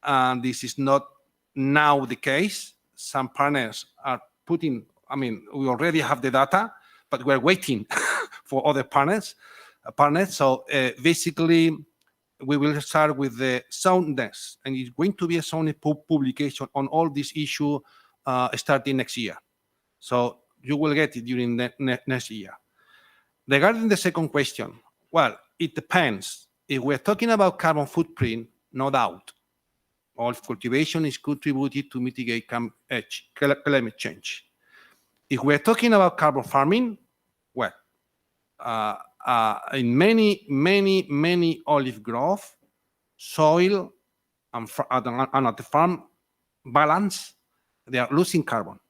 And this is not now the case. Some partners are putting, I mean, we already have the data, but we're waiting for other partners. So basically, we will start with the soundness, and it's going to be a sound publication on all this issue starting next year. So you will get it during the next year. Regarding the second question, well, it depends. If we're talking about carbon footprint, no doubt, olive cultivation is contributed to mitigate climate change. If we're talking about carbon farming, well, in many olive grove, soil and at the farm balance, they are losing carbon.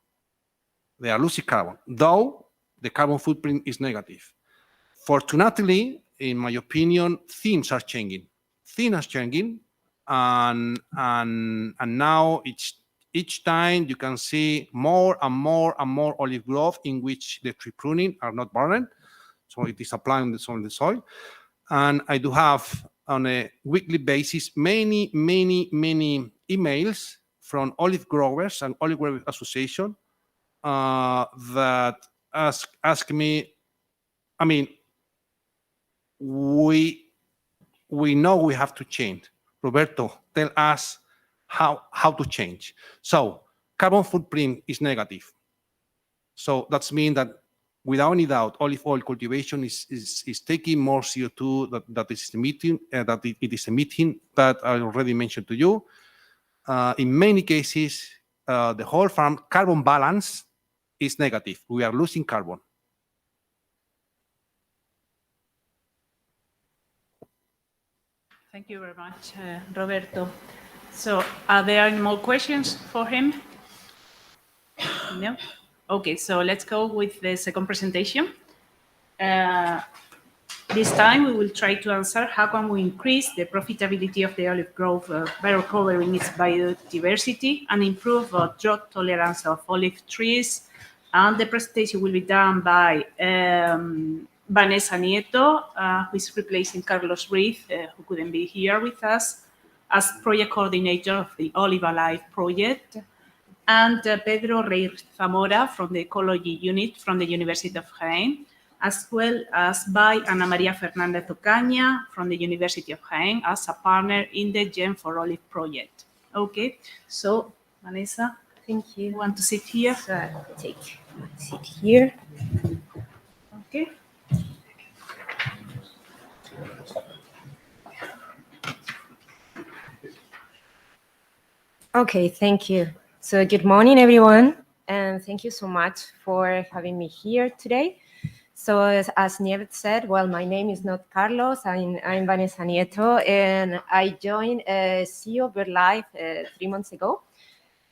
Though the carbon footprint is negative. Fortunately, in my opinion, themes are changing. And now each time you can see more and more olive grove in which the tree pruning are not burned, so it is applying on the soil. And I do have on a weekly basis many emails from olive growers and olive growers association that ask me. I mean, we know we have to change. Roberto, tell us how to change. So carbon footprint is negative. So that means that without any doubt, olive oil cultivation is taking more CO2 that it is emitting, that I already mentioned to you. In many cases, the whole farm carbon balance is negative. We are losing carbon. Thank you very much, Roberto. So are there any more questions for him? No? Okay, so let's go with the second presentation. This time we will try to answer how can we increase the profitability of the olive grove by recovering its biodiversity and improve drought tolerance of olive trees. And the presentation will be done by Vanessa Nieto, who is replacing Carlos Ruiz, who couldn't be here with us, as project coordinator of the LIFE project, and Pedro Reir Zamora from the Ecology Unit from the University of Jaén, as well as by Ana María Fernández Ocaña from the University of Jaén as a partner in the Gem for Olive project. Okay, so Vanessa, Thank you. you want to sit here? So I'll take my seat here. Okay. Okay, thank you. So good morning, everyone, and thank you so much for having me here today. So as Nieves said, well, my name is not Carlos, I'm Vanessa Nieto, and I joined CEO BirdLife 3 months ago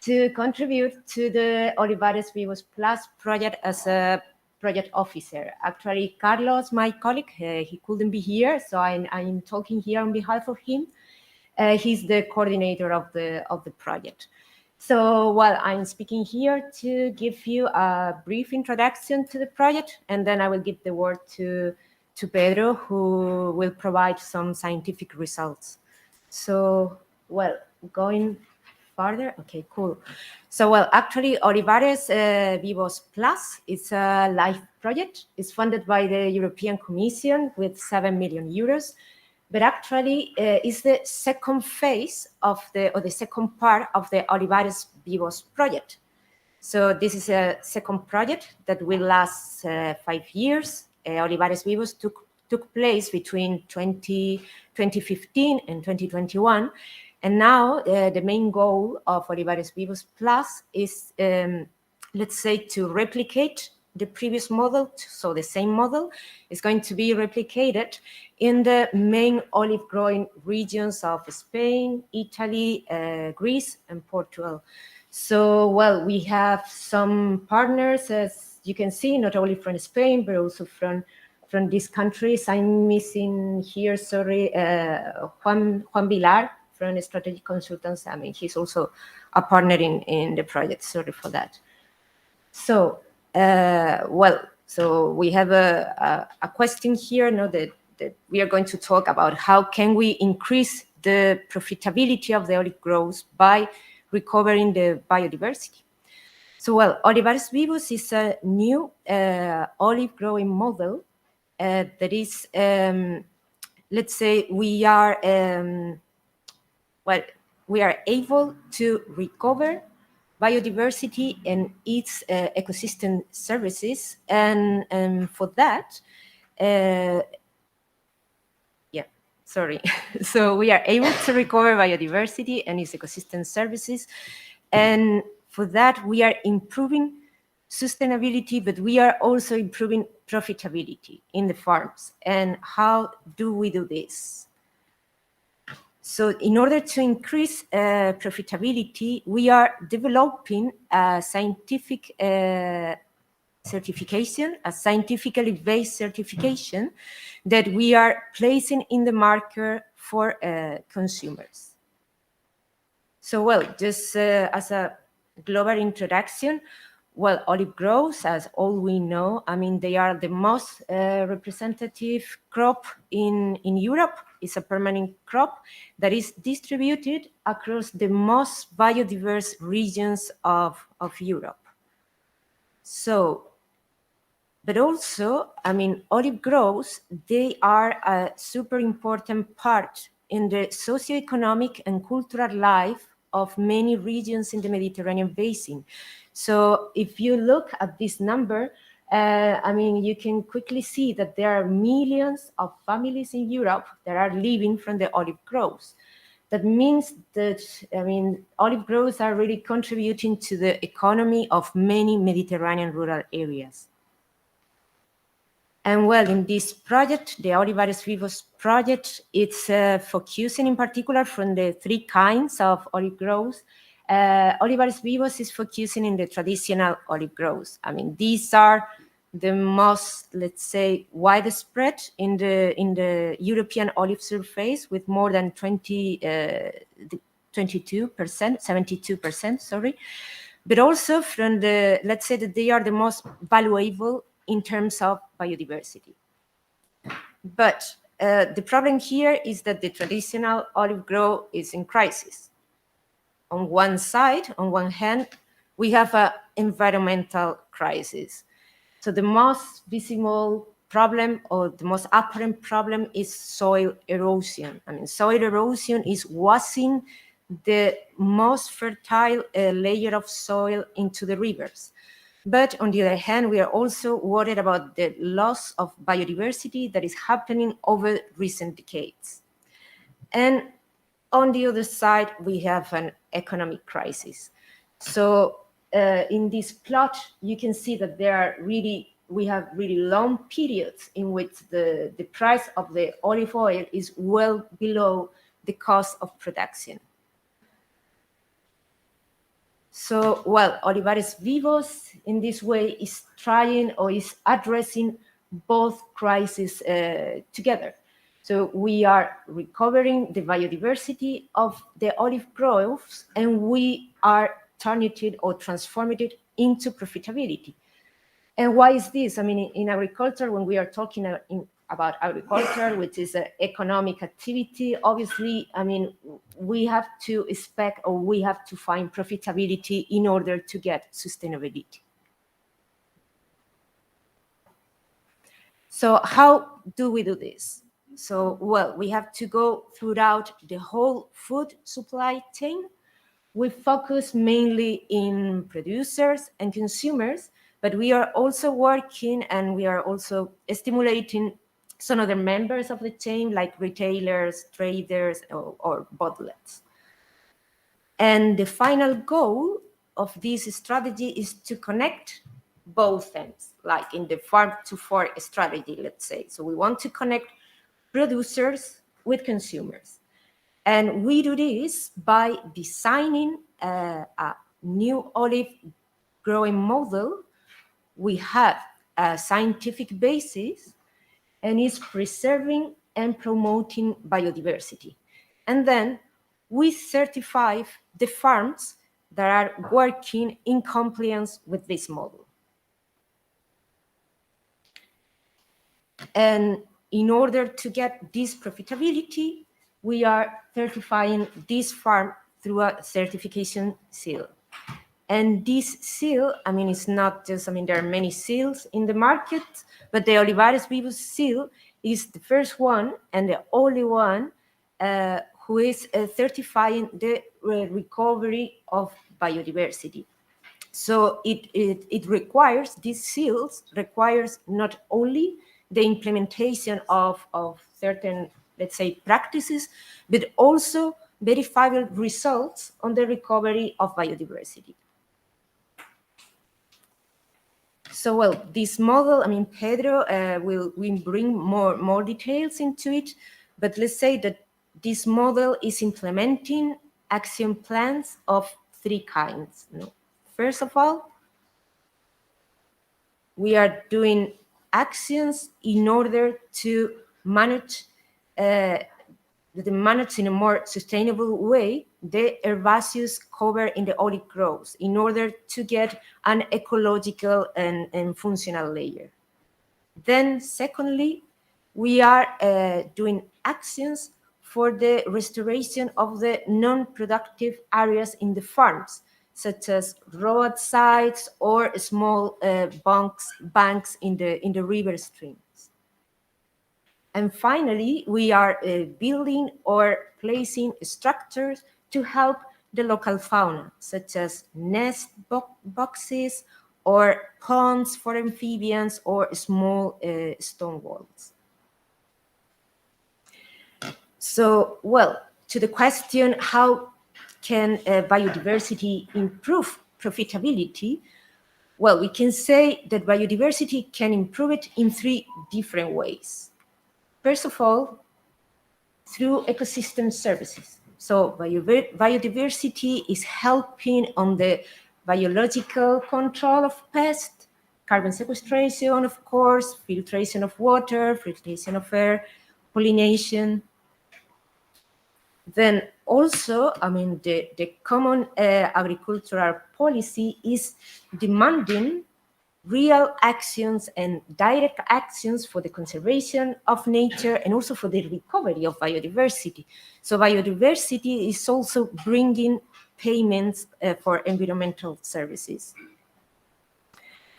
to contribute to the Olivares Vivos Plus project as a project officer. Actually, Carlos, my colleague, he couldn't be here, so I'm talking here on behalf of him. He's the coordinator of the project. So, well, I'm speaking here to give you a brief introduction to the project, and then I will give the word to Pedro, who will provide some scientific results. So, well, going further, okay, cool. So, well, actually, Olivares Vivos Plus is a LIFE project. It's funded by the European Commission with 7 million euros. But actually, it's the second phase of the second part of the Olivares Vivos project. So this is a second project that will last 5 years. Olivares Vivos took place between 2015 and 2021. And now the main goal of Olivares Vivos Plus is, let's say, to replicate the previous model. So the same model is going to be replicated in the main olive growing regions of Spain, Italy, Greece, and Portugal. So, well, we have some partners, as you can see, not only from Spain, but also from these countries. I'm missing here, sorry, Juan Vilar from Strategic Consultants. I mean, he's also a partner in the project. Sorry for that. So, well, so we have a question here, that we are going to talk about how can we increase the profitability of the olive groves by recovering the biodiversity. So, well, Olivares Vivos is a new olive growing model that is, let's say, we are able to recover biodiversity and its ecosystem services, and for that, so we are able to recover biodiversity and its ecosystem services, and for that we are improving sustainability, but we are also improving profitability in the farms. And how do we do this? So in order to increase profitability, we are developing a scientific certification, a scientifically based certification that we are placing in the market for consumers. So, well, just as a global introduction, well, olive groves, as all we know, I mean, they are the most representative crop in Europe. It's a permanent crop that is distributed across the most biodiverse regions of Europe. So, but also, I mean, olive groves, they are a super important part in the socioeconomic and cultural life of many regions in the Mediterranean basin. So if you look at this number, I mean, you can quickly see that there are millions of families in Europe that are living from the olive groves. That means that, I mean, olive groves are really contributing to the economy of many Mediterranean rural areas. And well, in this project, the Olivares Vivos project, it's focusing in particular from the 3 kinds of olive groves. Olivares Vivos is focusing in the traditional olive groves. I mean, these are the most, let's say, widespread in the European olive surface, with more than 72%, sorry. But also from the, let's say that they are the most valuable in terms of biodiversity. But the problem here is that the traditional olive grove is in crisis. On one side, on one hand, we have an environmental crisis. So the most visible problem, or the most apparent problem, is soil erosion. I mean, soil erosion is washing the most fertile layer of soil into the rivers. But on the other hand, we are also worried about the loss of biodiversity that is happening over recent decades. And on the other side, we have an economic crisis. So in this plot, you can see that we have really long periods in which the price of the olive oil is well below the cost of production. So, well, Olivares Vivos in this way is trying or is addressing both crises together. So we are recovering the biodiversity of the olive groves, and we are turning it or transforming it into profitability. And why is this? I mean, in agriculture, when we are talking about agriculture, which is an economic activity, obviously, I mean, we have to expect, or we have to find profitability in order to get sustainability. So how do we do this? So, well, we have to go throughout the whole food supply chain. We focus mainly in producers and consumers, but we are also working and we are also stimulating some other members of the chain, like retailers, traders, or bottlers. And the final goal of this strategy is to connect both ends, like in the farm-to-fork strategy, let's say. So we want to connect producers with consumers. And we do this by designing a new olive growing model. We have a scientific basis, and is preserving and promoting biodiversity. And then we certify the farms that are working in compliance with this model. And in order to get this profitability, we are certifying this farm through a certification seal. And this seal, I mean, it's not just, I mean, there are many seals in the market, but the Olivares Vivos seal is the first one and the only one who is certifying the recovery of biodiversity. So it requires, these seals requires not only the implementation of certain, let's say, practices, but also verifiable results on the recovery of biodiversity. So, well, this model, I mean, Pedro will bring more details into it, but let's say that this model is implementing action plans of three kinds. First of all, we are doing actions in order to manage in a more sustainable way the herbaceous cover in the olive groves in order to get an ecological and functional layer. Then secondly, we are doing actions for the restoration of the non-productive areas in the farms, such as roadsides or small banks in the river streams. And finally, we are building or placing structures to help the local fauna, such as nest boxes or ponds for amphibians or small stone walls. So, well, to the question, how can biodiversity improve profitability? Well, we can say that biodiversity can improve it in three different ways. First of all, through ecosystem services. So biodiversity is helping on the biological control of pests, carbon sequestration, of course, filtration of water, filtration of air, pollination. Then also, I mean, the common agricultural policy is demanding real actions and direct actions for the conservation of nature and also for the recovery of biodiversity. So biodiversity is also bringing payments for environmental services.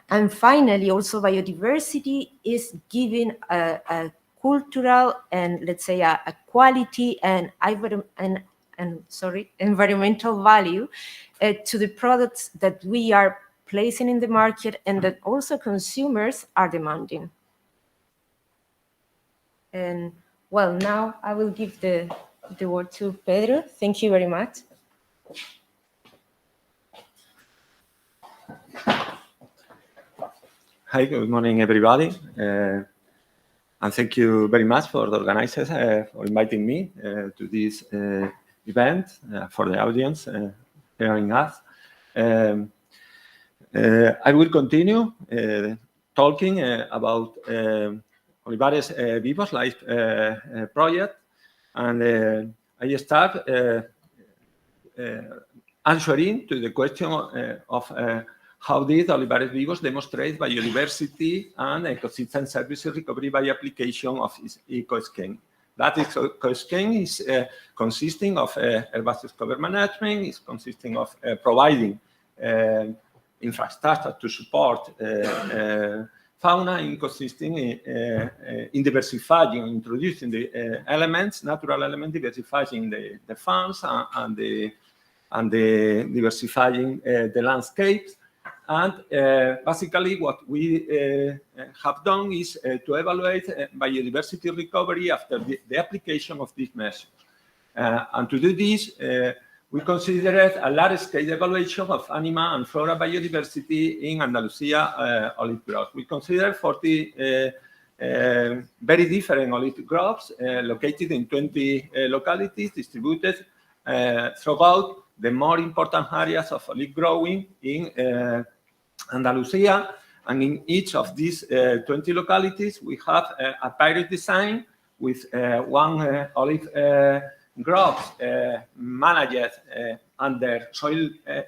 And finally, also biodiversity is giving a cultural and, let's say, a quality and environmental value to the products that we are placing in the market and that also consumers are demanding. And well, now I will give the word to Pedro. Thank you very much. Hi, good morning, everybody. And thank you very much for the organizers for inviting me to this event, for the audience hearing us. I will continue talking about Olivares Vivos LIFE project, and I start answering to the question of how did Olivares Vivos demonstrate biodiversity and ecosystem services recovery by application of its eco-scheme. That eco-scheme is consisting of herbaceous cover management, is consisting of providing infrastructure to support fauna, in consisting in diversifying, introducing the elements, natural elements, diversifying the farms and the diversifying the landscapes. And basically what we have done is to evaluate biodiversity recovery after the application of these measures. And to do this, we considered a large-scale evaluation of animal and flora biodiversity in Andalusia olive groves. We considered 40 very different olive groves located in 20 localities distributed throughout the more important areas of olive growing in Andalusia. And in each of these 20 localities, we have a pilot design with one olive grove managed under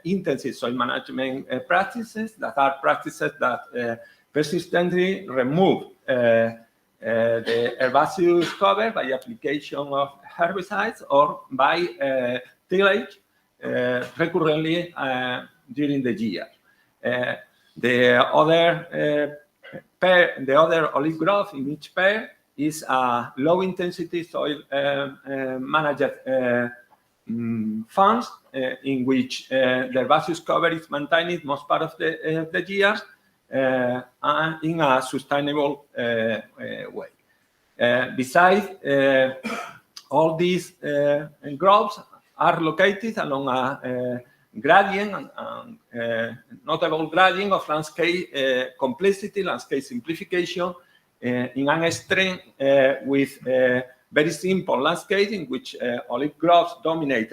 intensive soil management practices that are practices that persistently remove the herbaceous cover by application of herbicides or by tillage recurrently during the year. The other olive grove in each pair is a low-intensity soil managed farms in which the herbaceous cover is maintained most part of the year and in a sustainable way. Besides, all these groves are located along a gradient and notable gradient of landscape complexity, landscape simplification in an extreme with very simple landscape in which olive groves dominate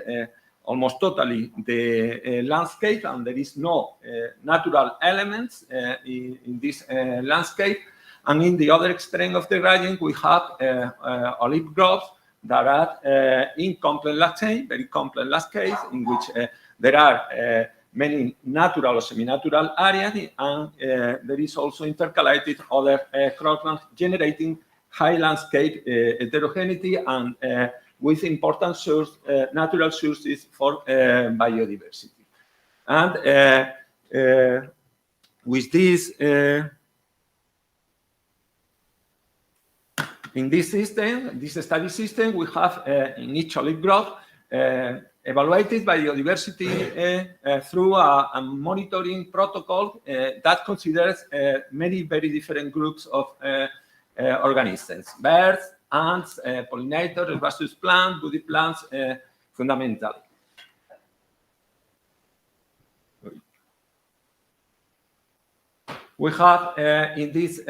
almost totally the landscape, and there is no natural elements in this landscape. And in the other extreme of the gradient, we have olive groves that are in complex landscape, very complex landscape, in which there are many natural or semi-natural areas, and there is also intercalated other croplands generating high landscape heterogeneity and with important natural sources for biodiversity. And with this, in this system, this study system, we have in each olive grove evaluated biodiversity through a monitoring protocol that considers many very different groups of organisms: birds, ants, pollinators, herbaceous plants, woody plants, fundamentally. We have in this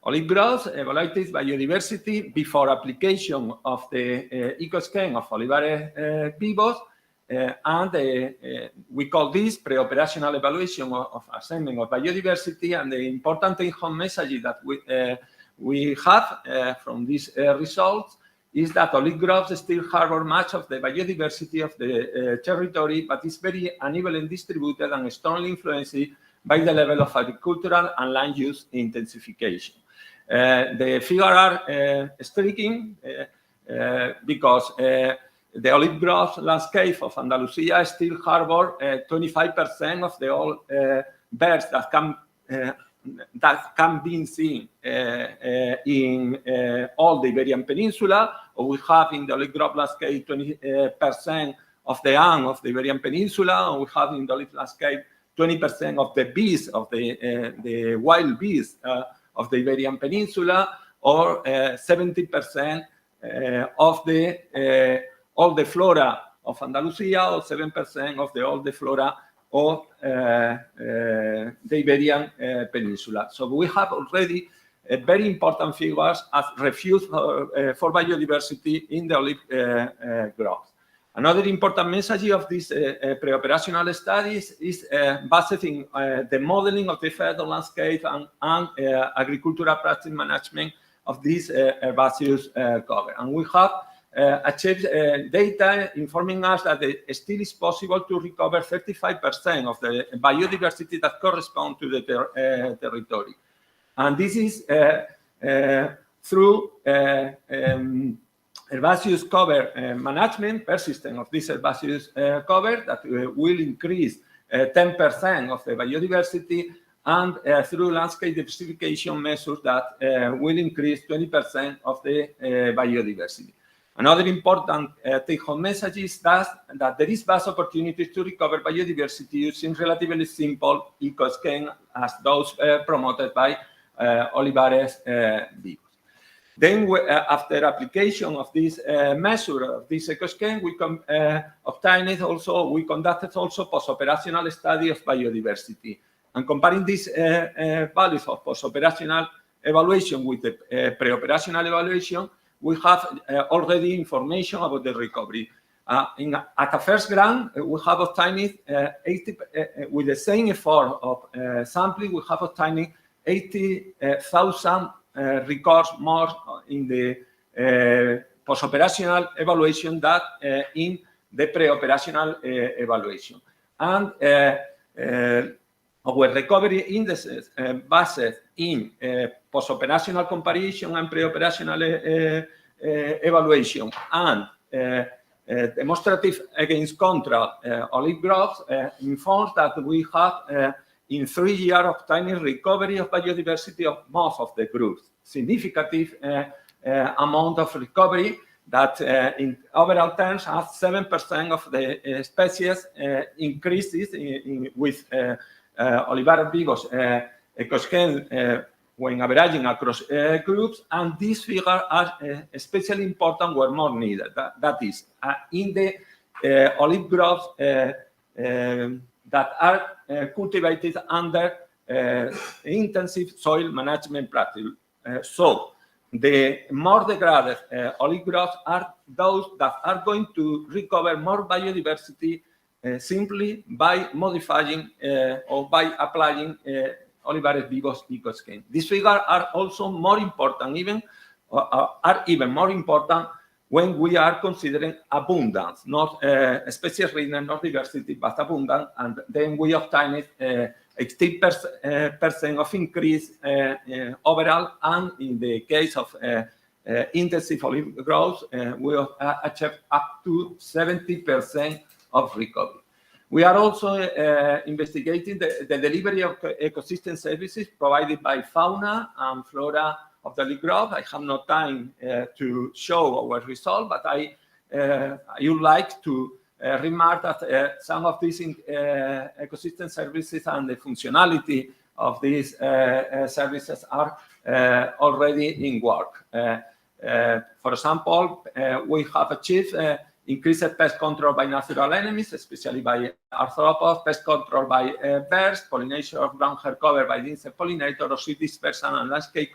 olive groves evaluated biodiversity before application of the eco-scheme of Olivares Vivos, and we call this pre-operational evaluation of assessment of biodiversity. And the important take-home message that we have from these results is that olive groves still harbor much of the biodiversity of the territory, but it's very unevenly distributed and strongly influenced by the level of agricultural and land use intensification. The figures are striking because the olive grove landscape of Andalusia still harbor 25% of the all birds that can be seen in all the Iberian Peninsula. We have in the olive grove landscape 20% of the young of the Iberian Peninsula, and we have in the olive landscape 20% of the bees, of the wild bees of the Iberian Peninsula, or 70% of all the flora of Andalusia, or 7% of all the flora of the Iberian Peninsula. So we have already very important figures as refuge for biodiversity in the olive groves. Another important message of these pre-operational studies is based in the modeling of the effect on landscape and agricultural practice management of this herbaceous cover. And we have achieved data informing us that it still is possible to recover 35% of the biodiversity that corresponds to the territory. And this is through herbaceous cover management, persistence of this herbaceous cover that will increase 10% of the biodiversity, and through landscape diversification measures that will increase 20% of the biodiversity. Another important take-home message is that there is vast opportunities to recover biodiversity using relatively simple eco-schemes as those promoted by Olivares Vivos. Then, after application of this measure of this eco-scheme, we conducted also post-operational study of biodiversity. And comparing these values of post-operational evaluation with the pre-operational evaluation, we have already information about the recovery. At a first glance, we have obtained 80, with the same effort of sampling, we have obtained 80,000 records more in the post-operational evaluation than in the pre-operational evaluation. And our recovery indices based in post-operational comparison and pre-operational evaluation and demonstrative against control olive groves informs that we have in 3 years obtaining recovery of biodiversity of most of the groups. Significant amount of recovery that in overall terms has 7% of the species increases with Olivares Vivos eco-scheme when averaging across groups, and these figures are especially important where more needed. That is, in the olive groves that are cultivated under intensive soil management practice. So the more degraded olive groves are those that are going to recover more biodiversity simply by modifying or by applying Olivares Vivos eco-scheme. These figures are also more important, even more important when we are considering abundance, not species richness, not diversity, but abundance, and then we obtain 80% of increase overall, and in the case of intensive olive growth, we achieve up to 70% of recovery. We are also investigating the delivery of ecosystem services provided by fauna and flora of the olive grove. I have no time to show our result, but I would like to remark that some of these ecosystem services and the functionality of these services are already in work. For example, we have achieved increased pest control by natural enemies, especially by arthropods, pest control by birds, pollination of ground hair cover by the insect pollinator, or seed dispersion and landscape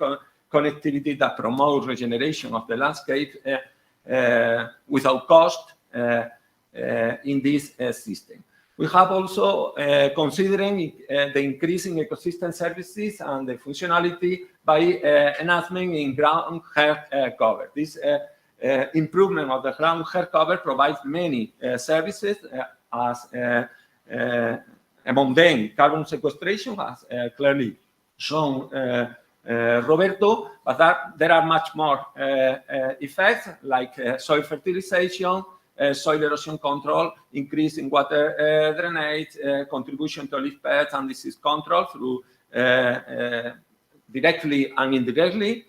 connectivity that promotes regeneration of the landscape without cost in this system. We have also considering the increasing ecosystem services and the functionality by enhancement in ground hair cover. This improvement of the ground hair cover provides many services as Among them, carbon sequestration has clearly shown Roberto, but there are much more effects like soil fertilization, soil erosion control, increase in water drainage, contribution to leaf pests and disease control through directly and indirectly,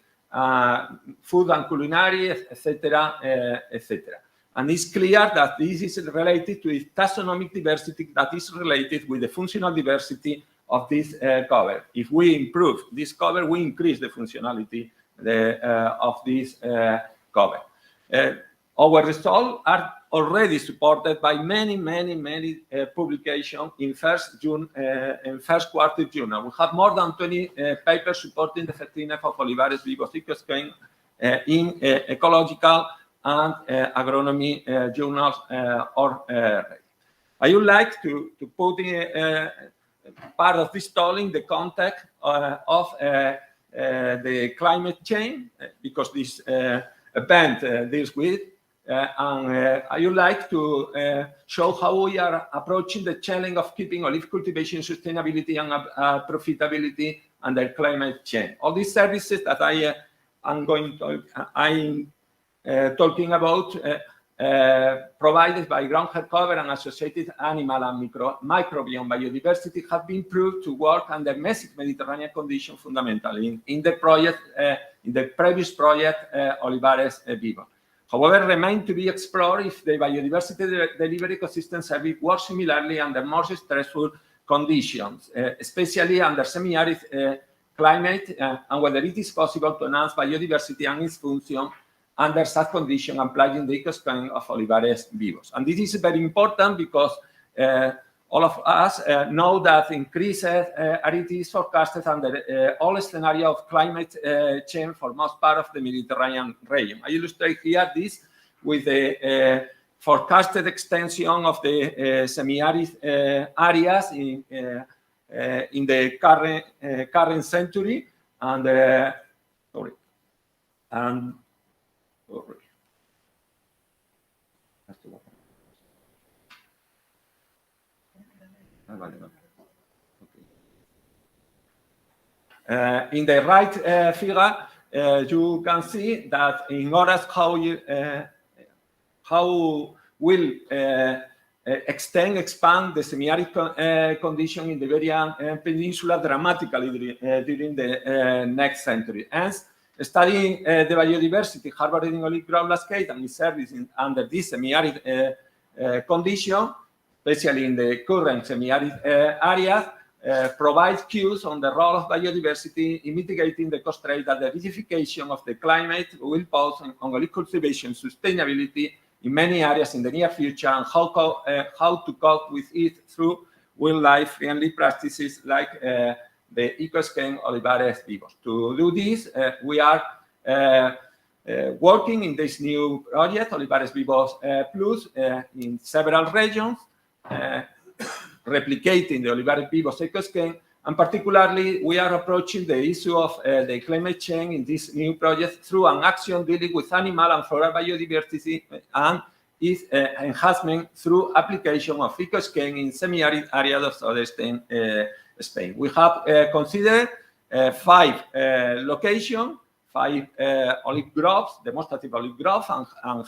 food and culinary, etc., etc. And it's clear that this is related to taxonomic diversity that is related with the functional diversity of this cover. If we improve this cover, we increase the functionality of this cover. Our results are already supported by many publications in first quarter journal. We have more than 20 papers supporting the effectiveness of olivares vivos in ecological and agronomy journals I would like to put part of this talk in the context of the climate change, because this event deals with. And I would like to show how we are approaching the challenge of keeping olive cultivation sustainability and profitability under climate change. All these services that I'm talking about provided by ground hair cover and associated animal and microbial biodiversity have been proved to work under messy Mediterranean conditions fundamentally in the project, in the previous project, Olivares Vivo. However, remain to be explored if the biodiversity delivery ecosystem service works similarly under more stressful conditions, especially under semi-arid climate, and whether it is possible to enhance biodiversity and its function under such conditions applying the ecosystem of Olivares Vivos. And this is very important because all of us know that increased aridity is forecasted under all scenario of climate change for most part of the Mediterranean region. I illustrate here this with the forecasted extension of the semi-arid areas in the current century, and in the right figure, you can see that in order how will expand the semi-arid condition in the Iberian Peninsula dramatically during the next century. Hence, studying the biodiversity harbored in olive grove landscape and its service under this semi-arid condition, especially in the current semi-arid areas, provides cues on the role of biodiversity in mitigating the constraint that the acidification of the climate will pose on olive cultivation sustainability in many areas in the near future, and how to cope with it through wildlife-friendly practices like the ecosystem Olivares Vivos. To do this, we are working in this new project, Olivares Vivos Plus, in several regions, replicating the Olivares Vivos ecosystem, and particularly we are approaching the issue of the climate change in this new project through an action dealing with animal and floral biodiversity and its enhancement through application of ecosystem in semi-arid areas of southern Spain. We have considered 5 locations, 5 olive groves, demonstrative olive groves, and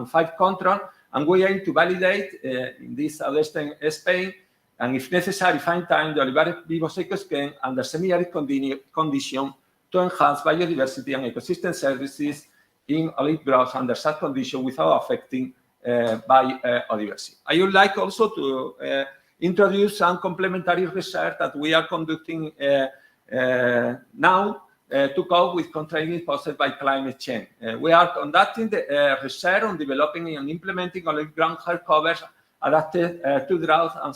5 control, and we aim to validate in this southern Spain, and if necessary, find time the Olivares Vivos ecosystem under semi-arid condition to enhance biodiversity and ecosystem services in olive groves under such condition without affecting biodiversity. I would like also to introduce some complementary research that we are conducting now to cope with constraints posed by climate change. We are conducting the research on developing and implementing olive ground hair covers adapted to drought and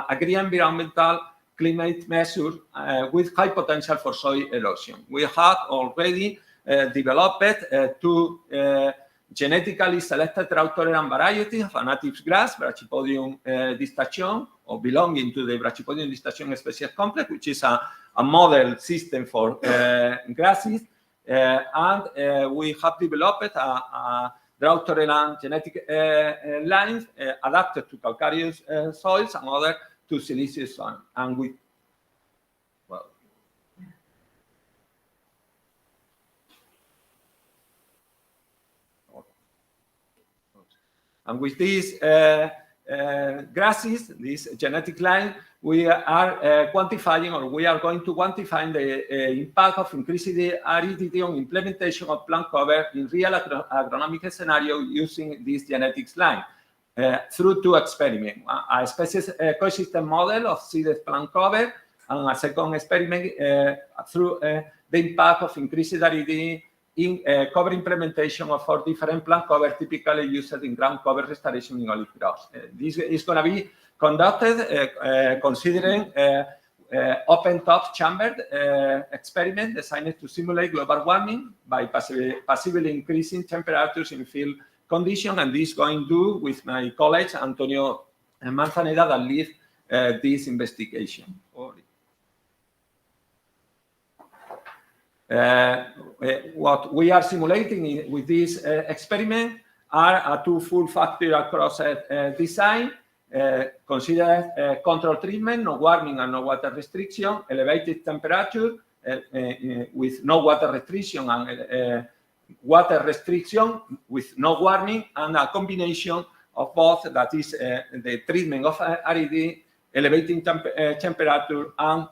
agri-environmental climate measures with high potential for soil erosion. We have already developed 2 genetically selected drought-tolerant varieties of a native grass, Brachypodium distachyon, or belonging to the Brachypodium distachyon species complex, which is a model system for grasses. And we have developed a drought-tolerant genetic lines adapted to calcareous soils and other to siliceous soil. And with, well, and with these grasses, this genetic line, we are quantifying, or we are going to quantify the impact of increasing the aridity on implementation of plant cover in real agronomic scenario using this genetics line through two experiments: a species ecosystem model of seeded plant cover, and a second experiment through the impact of increased aridity in cover implementation of 4 different plant cover typically used in ground cover restoration in olive groves. This is going to be conducted considering open top chambered experiment designed to simulate global warming by passively increasing temperatures in field condition, and this going to do with my colleague Antonio Manzanera that lead this investigation. What we are simulating with this experiment are a two full factorial process design. Consider control treatment, no warming and no water restriction, elevated temperature with no water restriction, and water restriction with no warming, and a combination of both, that is the treatment of aridity, elevating temperature, and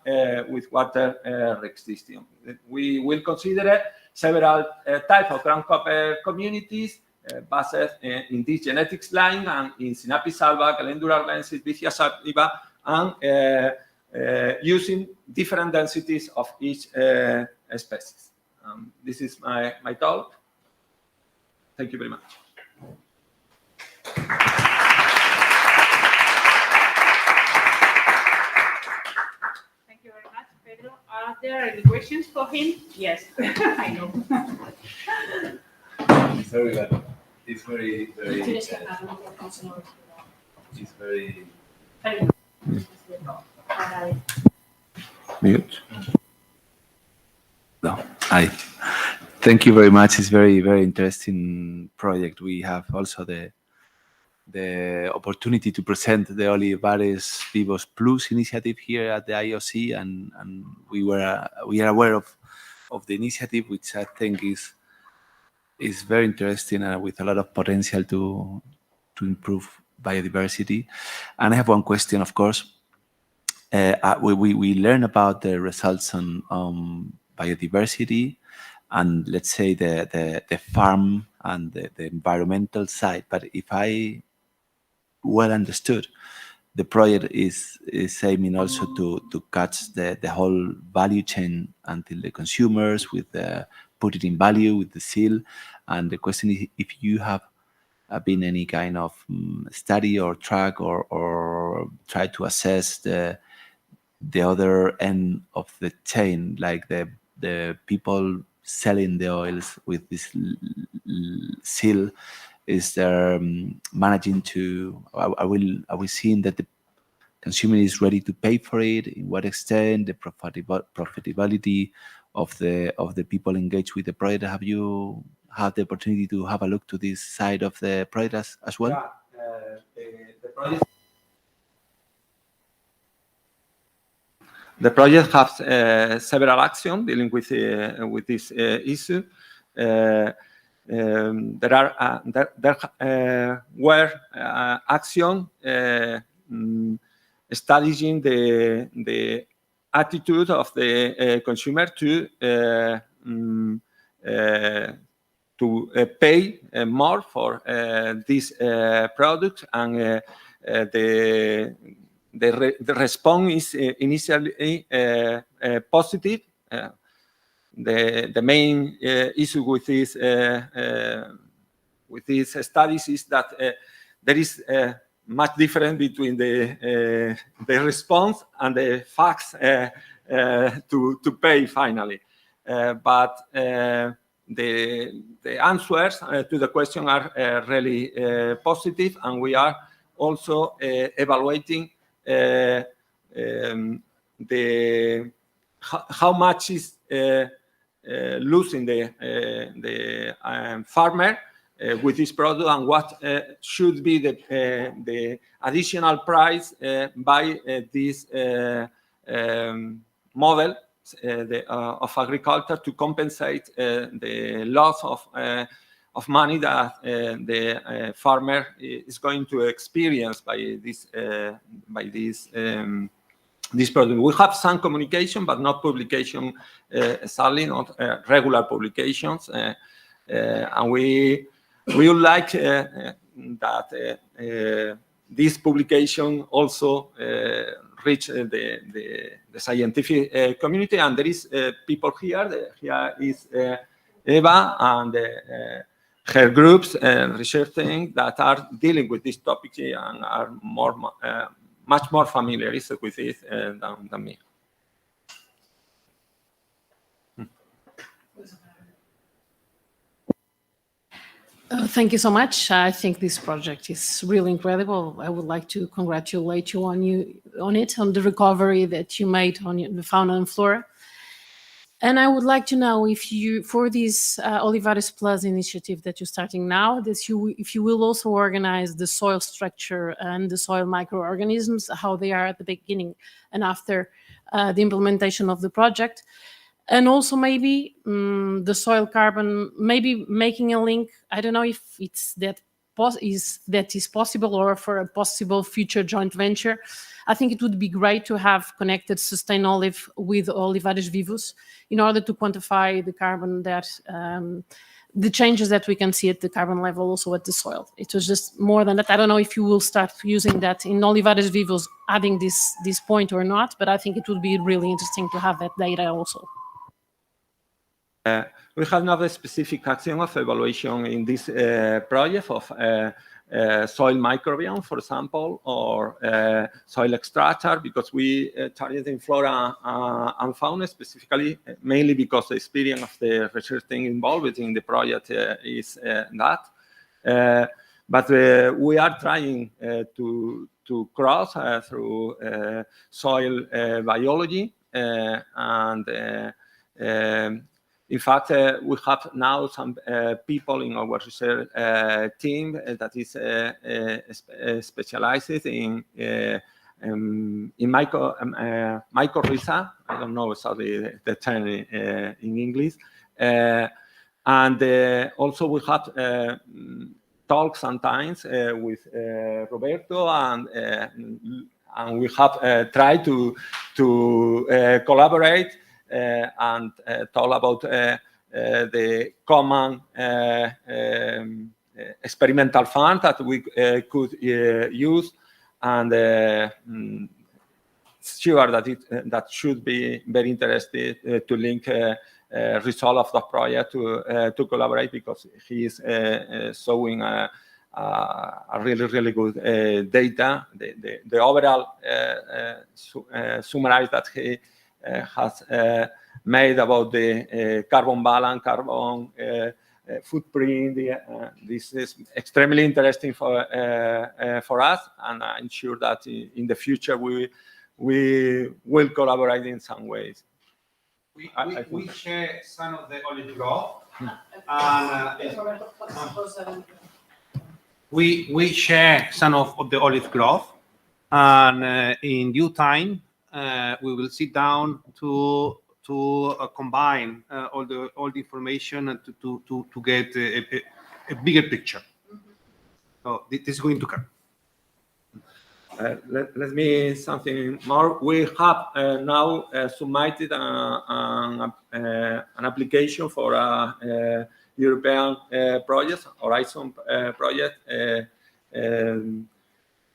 with water restriction. We will consider several types of ground cover communities based in this genetics line and in Sinapis alba, Calendular lensis, Vicia sativa, and using different densities of each species. This is my talk. Thank you very much. Thank you very much, Pedro. Are there any questions for him? Yes, I know. Sorry, but it's very, very. Tienes que hablar, no puedo continuar. It's very. Mute. No, hi. Thank you very much. It's very, very interesting project. We have also the opportunity to present the Olivares Vivos Plus initiative here at the IOC, and we are aware of the initiative, which I think is very interesting and with a lot of potential to improve biodiversity. And I have one question, of course. We learn about the results on biodiversity and, let's say, the farm and the environmental side. But if I well understood, the project is aiming also to catch the whole value chain until the consumers, with put it in value with the seal. And the question is if you have been any kind of study or track or try to assess the other end of the chain, like the people selling the oils with this seal. Is there managing to? Are we seeing that the consumer is ready to pay for it? In what extent the profitability of the people engaged with the project? Have you had the opportunity to have a look to this side of the project as well? Yeah, the project has several actions dealing with this issue. There were action studying the attitude of the consumer to pay more for these products, and the response is initially positive. The main issue with these studies is that there is much difference between the response and the facts to pay finally. But the answers to the question are really positive, and we are also evaluating how much is losing the farmer with this product, and what should be the additional price by this model of agriculture to compensate the loss of money that the farmer is going to experience by this product. We have some communication, but not publication, sadly, not regular publications, and we would like that this publication also reach the scientific community. And there is people here. Here is Eva and her groups and research team that are dealing with this topic and are much more familiar with it than me. Thank you so much. I think this project is really incredible. I would like to congratulate you on the recovery that you made on the fauna and flora. And I would like to know if you, for this Olivares Plus initiative that you're starting now, if you will also organize the soil structure and the soil microorganisms, how they are at the beginning and after the implementation of the project. And also maybe the soil carbon, maybe making a link. I don't know if it's that is possible or for a possible future joint venture. I think it would be great to have connected Sustain Olive with Olivares Vivos in order to quantify the carbon that the changes that we can see at the carbon level, also at the soil. It was just more than that. I don't know if you will start using that in Olivares Vivos, adding this point or not, but I think it would be really interesting to have that data also. We have not a specific action of evaluation in this project of soil microbiome, for example, or soil extractor, because we target in flora and fauna specifically, mainly because the experience of the research team involved in the project is that. But we are trying to cross through soil biology and in fact, we have now some people in our research team that is specialized in mycorrhiza. I don't know exactly the term in English. And also we have talks sometimes with Roberto, and we have tried to collaborate and talk about the common experimental fund that we could use, and sure that should be very interested to link result of the project to collaborate, because he is showing a really good data. The overall summary that he has made about the carbon balance, carbon footprint. This is extremely interesting for us, and I'm sure that in the future we will collaborate in some ways. We share some of the olive growth, and we share some of the olive growth, and in due time we will sit down to combine all the information and to get a bigger picture. So this is going to come. Let me something more. We have now submitted an application for a European project, Horizon project,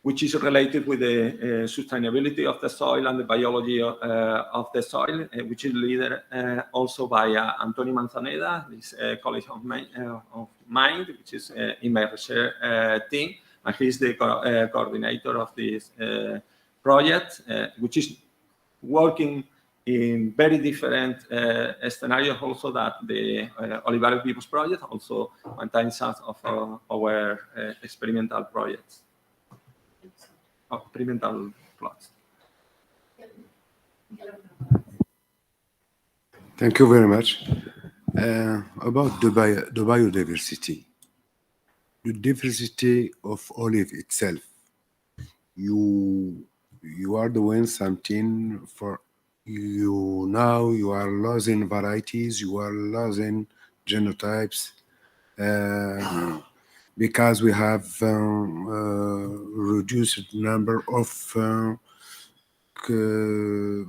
which is related with the sustainability of the soil and the biology of the soil, which is led also by Antonio Manzaneda, this colleague of mine, which is in my research team, and he's the coordinator of this project, which is working in very different scenarios also that the Olivares Vivos project, also maintains some of our experimental projects. Experimental plots. Thank you very much. About the biodiversity, the diversity of olive itself. You are doing something for you now. You are losing varieties. You are losing genotypes because we have reduced number of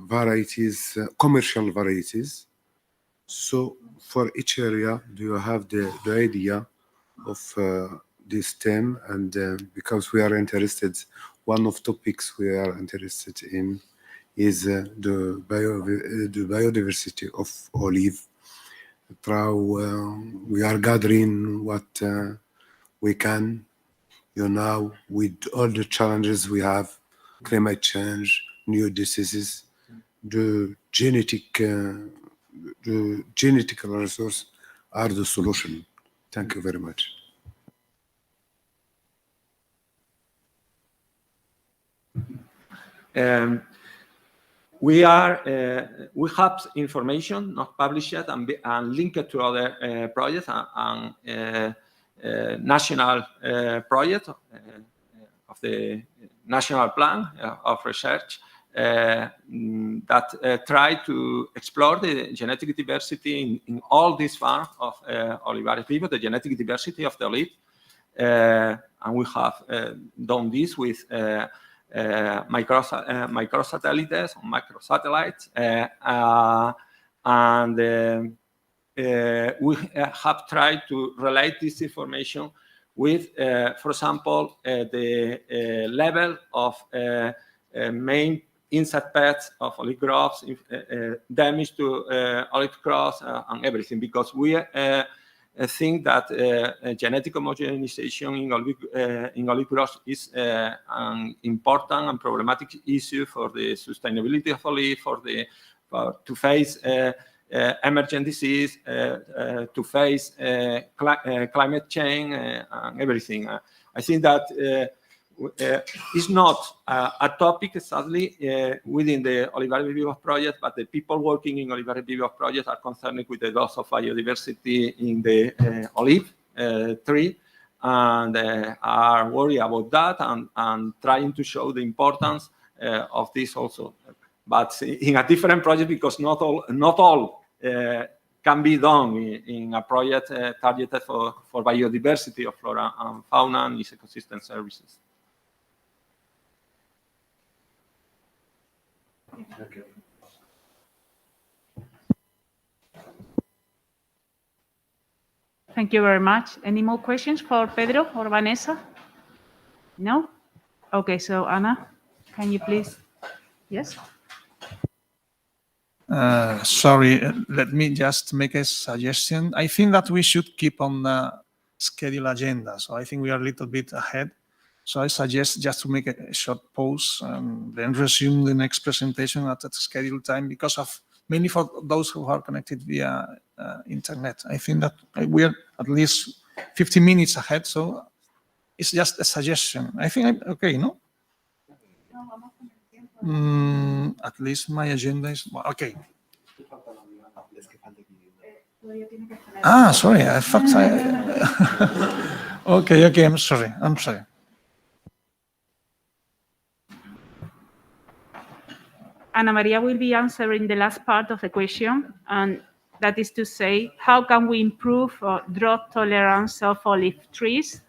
varieties, commercial varieties. So for each area, do you have the idea of this theme? And because we are interested, one of topics we are interested in is the biodiversity of olive. We are gathering what we can, with all the challenges we have, climate change, new diseases, the genetical resource are the solution. Thank you very much. We have information not published yet and linked to other projects and national project of the national plan of research that try to explore the genetic diversity in all these farms of olivar people, the genetic diversity of the olive. And we have done this with microsatellites, and we have tried to relate this information with, for example, the level of main insect pests of olive crops, damage to olive crops, and everything, because we think that genetic homogenization in olive crops is an important and problematic issue for the sustainability of olive, to face emergent disease, to face climate change and everything. I think that it's not a topic exactly within the Olivar Vivos project, but the people working in Olivar Vivos project are concerned with the loss of biodiversity in the olive tree, and are worried about that and trying to show the importance of this also. But in a different project, because not all can be done in a project targeted for biodiversity of flora and fauna and ecosystem services. Okay. Thank you very much. Any more questions for Pedro or Vanessa? No? Okay, so Anna, can you please? Yes? Sorry, let me just make a suggestion. I think that we should keep on the schedule agenda. So I think we are a little bit ahead. So I suggest just to make a short pause and then resume the next presentation at the scheduled time, because of mainly for those who are connected via internet. I think that we are at least 50 minutes ahead. So it's just a suggestion. I think I'm okay, no? At least my agenda is okay. Sorry. In fact, okay. I'm sorry. Ana Maria will be answering the last part of the question, and that is to say, how can we improve drought tolerance of olive trees?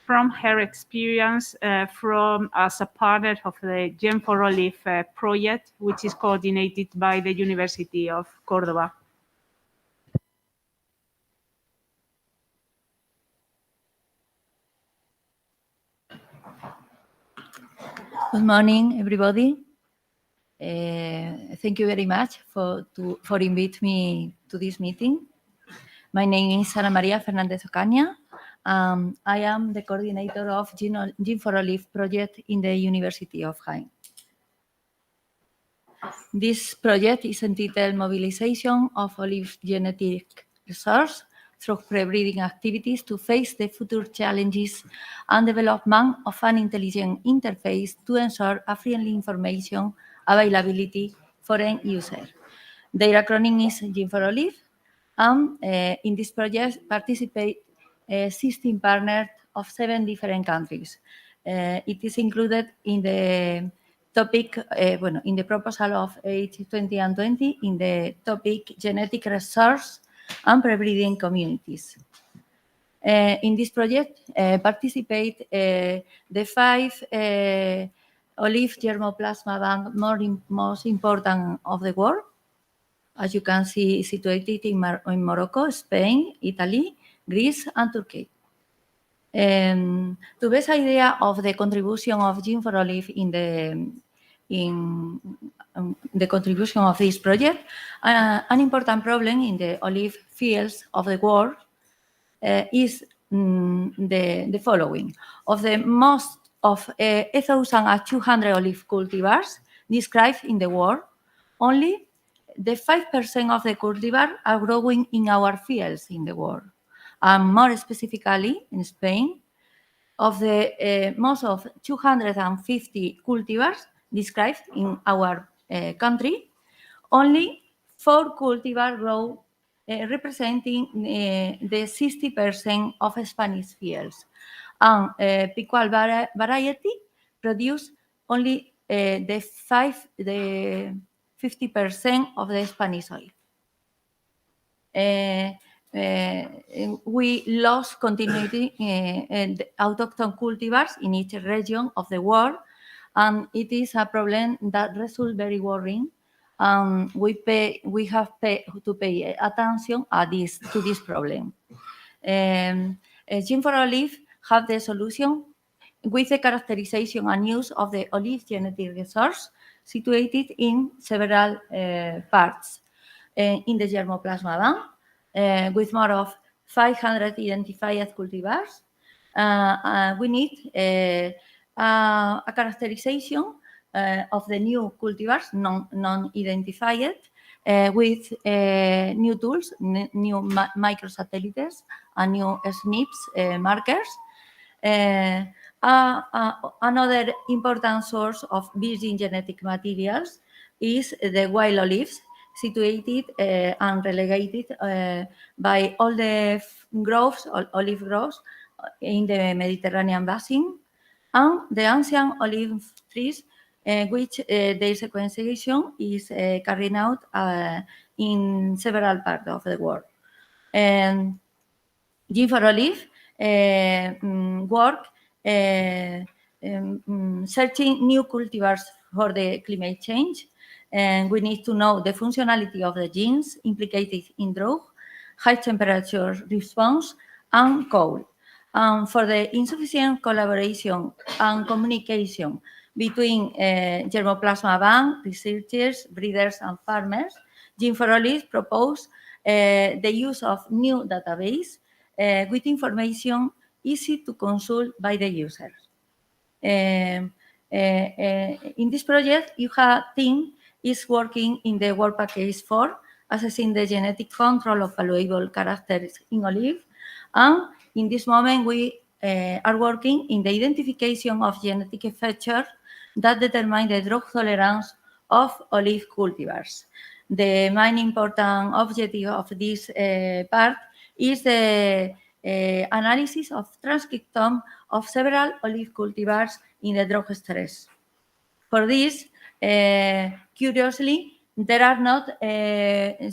From her experience as a partner of the Gen4Olive project, which is coordinated by the University of Córdoba. Good morning, everybody. Thank you very much for inviting me to this meeting. My name is Ana María Fernández Ocaña. I am the coordinator of Gen4Olive project in the University of Jaén. This project is entitled Mobilization of Olive Genetic Resource through pre-breeding activities to face the future challenges and development of an intelligent interface to ensure a friendly information availability for end user. Their acronym is Gen4Olive. In this project participate 16 partners of 7 different countries. It is included in the topic, in the proposal of 20 and 20 in the topic genetic resource and pre-breeding communities. In this project participate the 5 olive germoplasma bank most important of the world, as you can see, situated in Morocco, Spain, Italy, Greece, and Turkey. To best idea of the contribution of Gene for Olive in the contribution of this project, an important problem in the olive fields of the world is the following. Of the most of 1,200 olive cultivars described in the world, only the 5% of the cultivar are growing in our fields in the world. And more specifically, in Spain, of the most of 250 cultivars described in our country, only 4 cultivars grow, representing the 60% of Spanish fields. And Picual variety produce only the 50% of the Spanish oil. We lost continuity in the autochthon cultivars in each region of the world, and it is a problem that results very worrying. We have to pay attention to this problem. Gene for Olive have the solution with the characterization and use of the olive genetic resource situated in several parts in the germoplasma bank, with more of 500 identified cultivars. We need a characterization of the new cultivars, non-identified, with new tools, new microsatellites, and new SNPs markers. Another important source of virgin genetic materials is the wild olives, situated and relegated by all the groves, olive groves in the Mediterranean basin, and the ancient olive trees, which their sequenciation is carried out in several parts of the world. Gene for Olive work searching new cultivars for the climate change. And we need to know the functionality of the genes implicated in drought, high temperature response, and cold. For the insufficient collaboration and communication between germoplasma bank, researchers, breeders, and farmers, Gene for Olive proposed the use of new database with information easy to consult by the users. In this project, UHA team is working in the work package 4, assessing the genetic control of valuable characters in olive. And in this moment, we are working in the identification of genetic features that determine the drought tolerance of olive cultivars. The main important objective of this part is the analysis of transcriptome of several olive cultivars in the drought stress. For this, curiously, there are not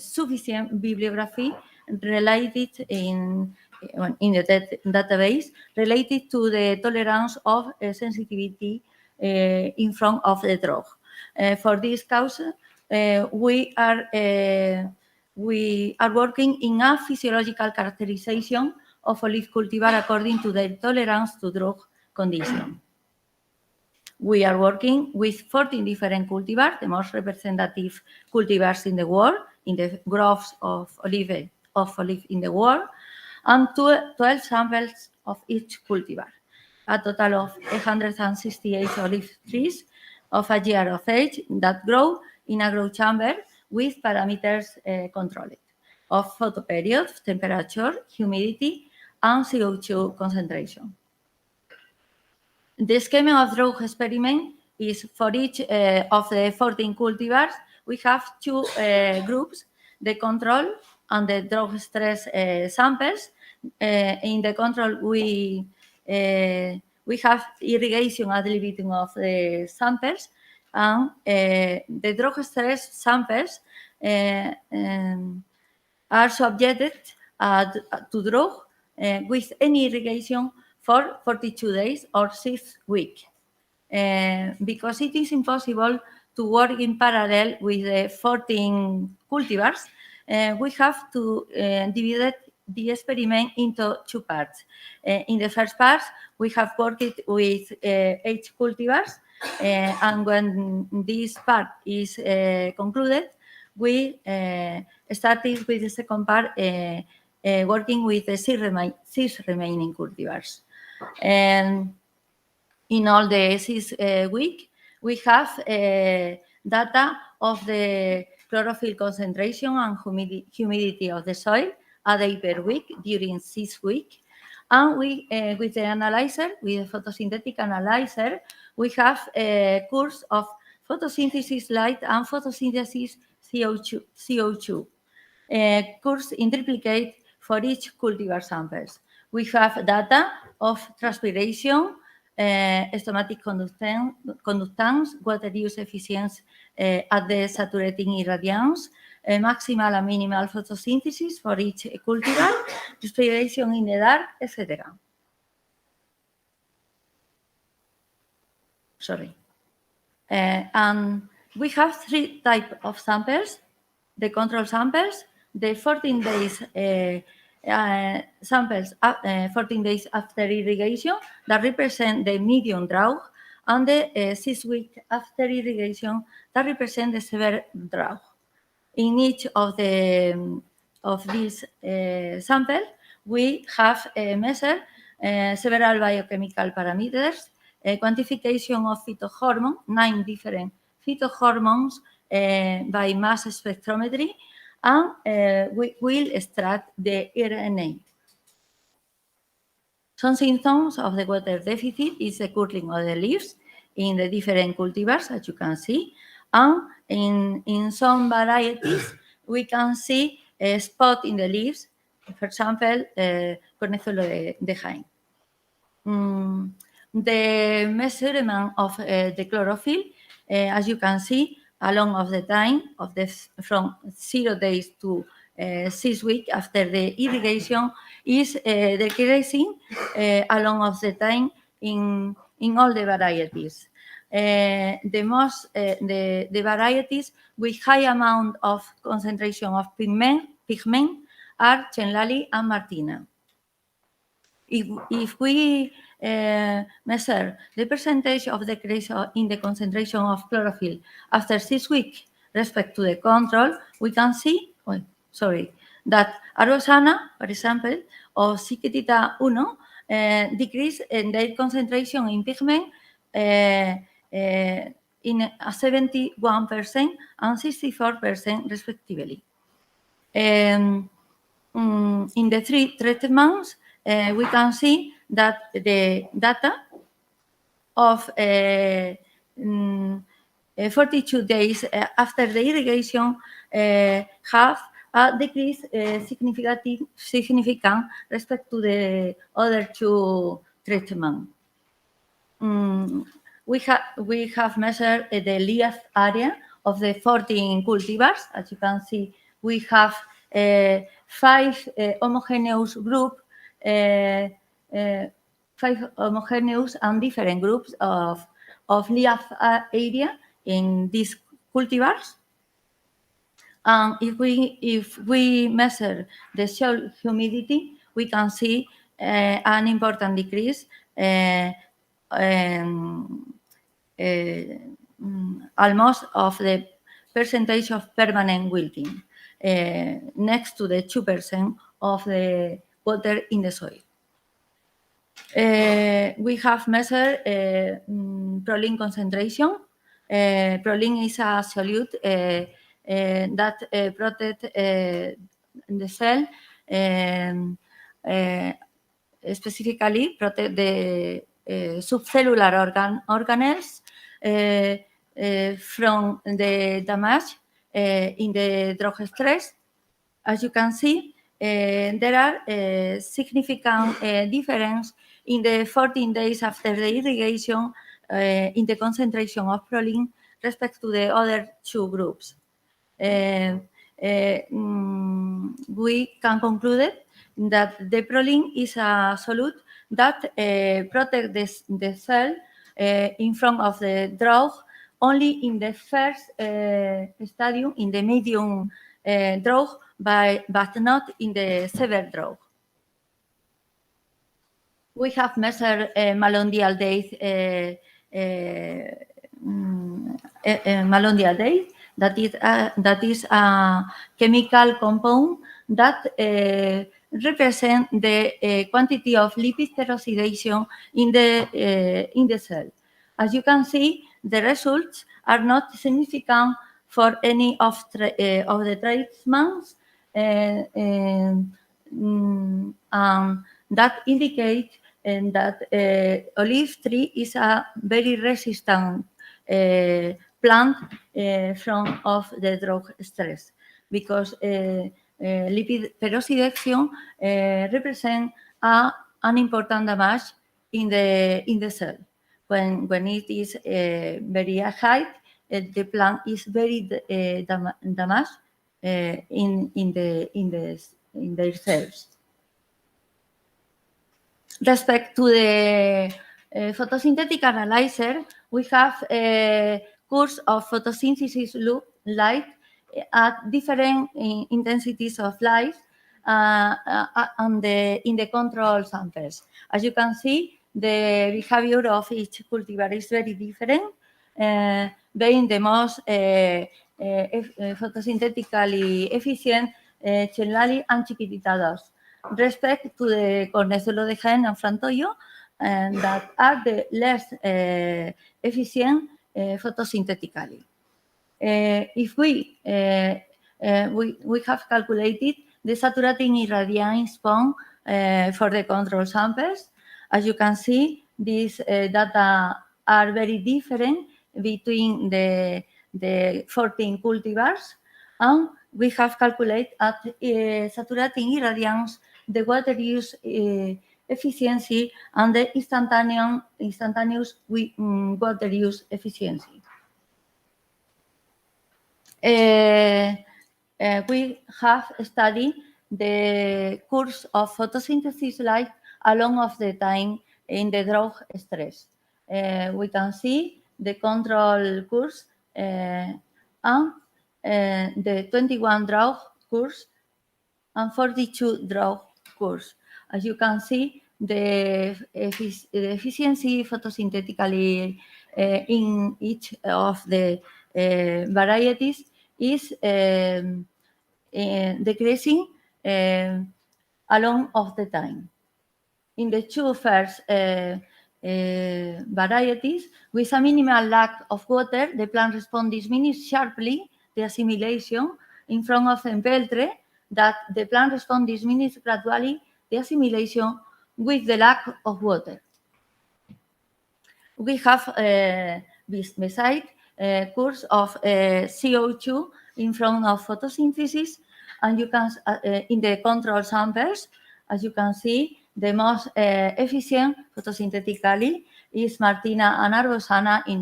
sufficient bibliography related in the database related to the tolerance of sensitivity in front of the drought. For this cause, we are working in a physiological characterization of olive cultivar according to their tolerance to drought conditions. We are working with 14 different cultivars, the most representative cultivars in the world, in the groves of olive in the world, and 12 samples of each cultivar. A total of 168 olive trees of a year of age that grow in a grow chamber with parameters controlled of photoperiod, temperature, humidity, and CO2 concentration. The schema of drought experiment is for each of the 14 cultivars, we have 2 groups, the control and the drought stress samples in the control, we have irrigation at the beginning of the samples, and the drought stress samples are subjected to drought with any irrigation for 42 days or 6 weeks. Because it is impossible to work in parallel with the 14 cultivars, we have to divide the experiment into 2 parts. In the first part, we have worked with 8 cultivars, and when this part is concluded, we started with the second part, working with the 6 remaining cultivars. And in all the 6 weeks, we have data of the chlorophyll concentration and humidity of the soil a day per week during 6 weeks. And we, with the analyzer, with the photosynthetic analyzer, we have a course of photosynthesis light and photosynthesis CO2 course in triplicate for each cultivar samples. We have data of transpiration, stomatic conductance, water use efficiency at the saturating irradiance, maximal and minimal photosynthesis for each cultivar, respiration in the dark, etc. Sorry. And we have 3 types of samples: the control samples, the 14 days samples 14 days after irrigation that represent the medium drought, and the 6 weeks after irrigation that represent the severe drought. In each of these samples, we have measured several biochemical parameters, quantification of phytohormone, 9 different phytohormones by mass spectrometry, and we will extract the RNA. Some symptoms of the water deficit is the curling of the leaves in the different cultivars, as you can see, and in some varieties we can see a spot in the leaves, for example, Consejo de Jaén. The measurement of the chlorophyll, as you can see, along of the time of from 0 days to 6 weeks after the irrigation is decreasing along of the time in all the varieties. The varieties with high amount of concentration of pigment are Chenlali and Martina. If we measure the percentage of decrease in the concentration of chlorophyll after 6 weeks respect to the control, we can see, that Arosana, for example, or Siquetita 1 decrease in their concentration in pigment in 71% and 64% respectively. In the 3 treatments, we can see that the data of 42 days after the irrigation have a decrease significant respect to the other 2 treatments. We have measured the leaf area of the 14 cultivars. As you can see, we have 5 homogeneous groups, 5 homogeneous and different groups of leaf area in these cultivars. And if we measure the soil humidity, we can see an important decrease, almost of the percentage of permanent wilting, next to the 2% of the water in the soil. We have measured proline concentration. Proline is a solute that protects the cell, specifically protect the subcellular organelles from the damage in the drought stress. As you can see, there are significant difference in the 14 days after the irrigation in the concentration of proline respect to the other two groups. We can conclude that the proline is a solute that protects the cell in front of the drought only in the first stadium, in the medium drought, but not in the severe drought. We have measured malondial days, malondial days. That is a chemical compound that represent the quantity of lipid peroxidation in the cell. As you can see, the results are not significant for any of the treatments, that indicate that olive tree is a very resistant plant from of the drought stress, because lipid peroxidation represent an important damage in the cell. When it is very high, the plant is very damaged in their cells. Respect to the photosynthetic analyzer, we have a course of photosynthesis light at different intensities of light in the control samples. As you can see, the behavior of each cultivar is very different, being the most photosynthetically efficient xelaela and chiquititadas, respect to the Consejo de Jaén and Frantoyo, and that are the less efficient photosynthetically. If we have calculated the saturating irradiance bond for the control samples. As you can see, these data are very different between the 14 cultivars, and we have calculated at saturating irradiance the water use efficiency and the instantaneous water use efficiency. We have studied the course of photosynthesis light along of the time in the drought stress. We can see the control course and the 21 drought course and 42 drought course. As you can see, the efficiency photosynthetically in each of the varieties is decreasing along of the time. In the two first varieties, with a minimal lack of water, the plant response diminishes sharply the assimilation in front of Empeltre, that the plant response diminishes gradually the assimilation with the lack of water. We have, beside course of CO2 in front of photosynthesis, and you can, in the control samples, as you can see, the most efficient photosynthetically is Martina and Arbosana in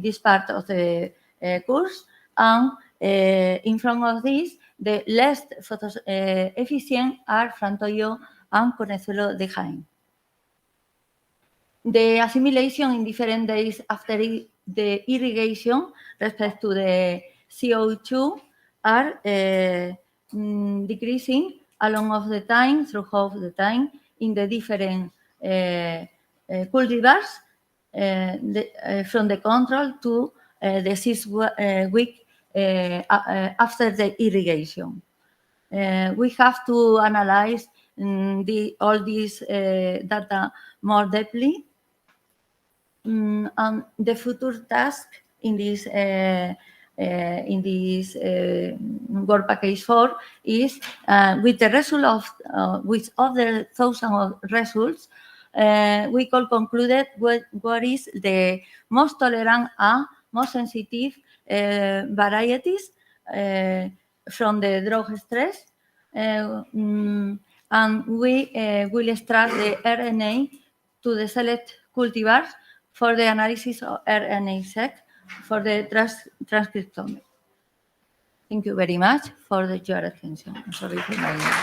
this part of the course, and in front of this, the less efficient are Frantoyo and Consejo de Jaén. The assimilation in different days after the irrigation respect to the CO2 are decreasing along of the time, throughout the time, in the different cultivars from the control to the 6 week after the irrigation. We have to analyze all these data more deeply. And the future task in this work package 4 is with the result of with other thousand of results, we could conclude what is the most tolerant and most sensitive varieties from the drought stress, and we will extract the RNA to the select cultivars for the analysis of RNA seq for the transcriptome. Thank you very much for your attention. I'm sorry for my name.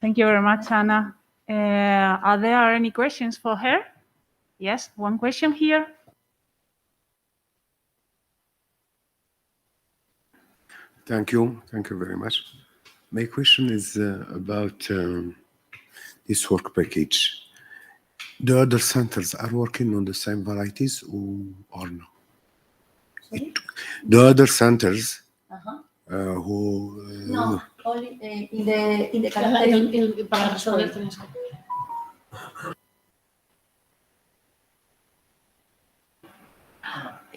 Thank you very much, Anna. Are there any questions for her? Yes, one question here. Thank you very much. My question is about this work package. The other centers are working on the same varieties or no? The other centers who... No, only in the characteristic.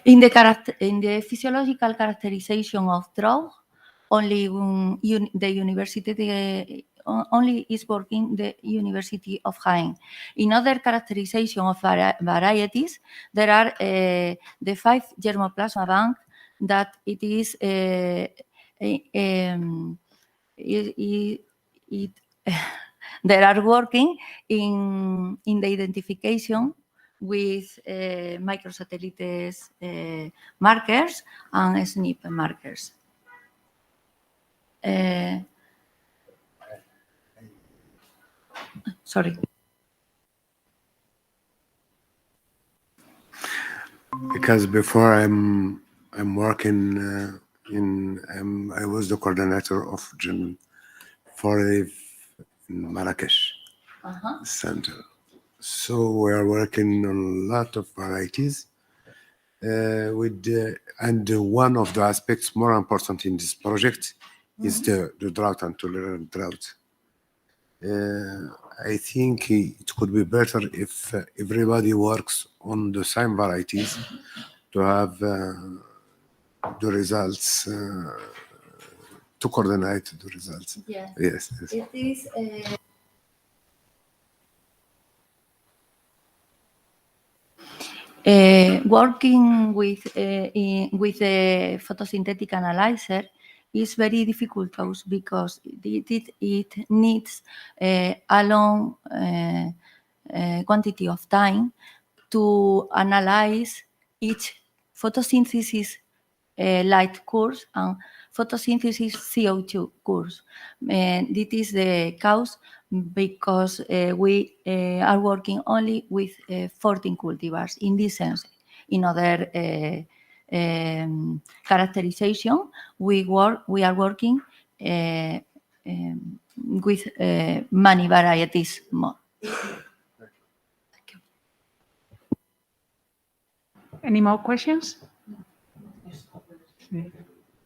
In the physiological characterization of drought, only the university only is working the University of Jaén. In other characterization of varieties, there are the 5 germoplasma bank that it is they are working in the identification with microsatellites markers and SNP markers. Sorry. Because before I'm working I was the coordinator of Gen 4 in Marrakesh center. So we are working on a lot of varieties and one of the aspects more important in this project is the drought and tolerant drought. I think it could be better if everybody works on the same varieties to have the results, to coordinate the results. Yeah. Yes. It is working with a photosynthetic analyzer is very difficult because it needs a long quantity of time to analyze each photosynthesis light course and photosynthesis CO2 course. This is the cause because we are working only with 14 cultivars in this sense. In other characterization, we are working with many varieties more. Any more questions?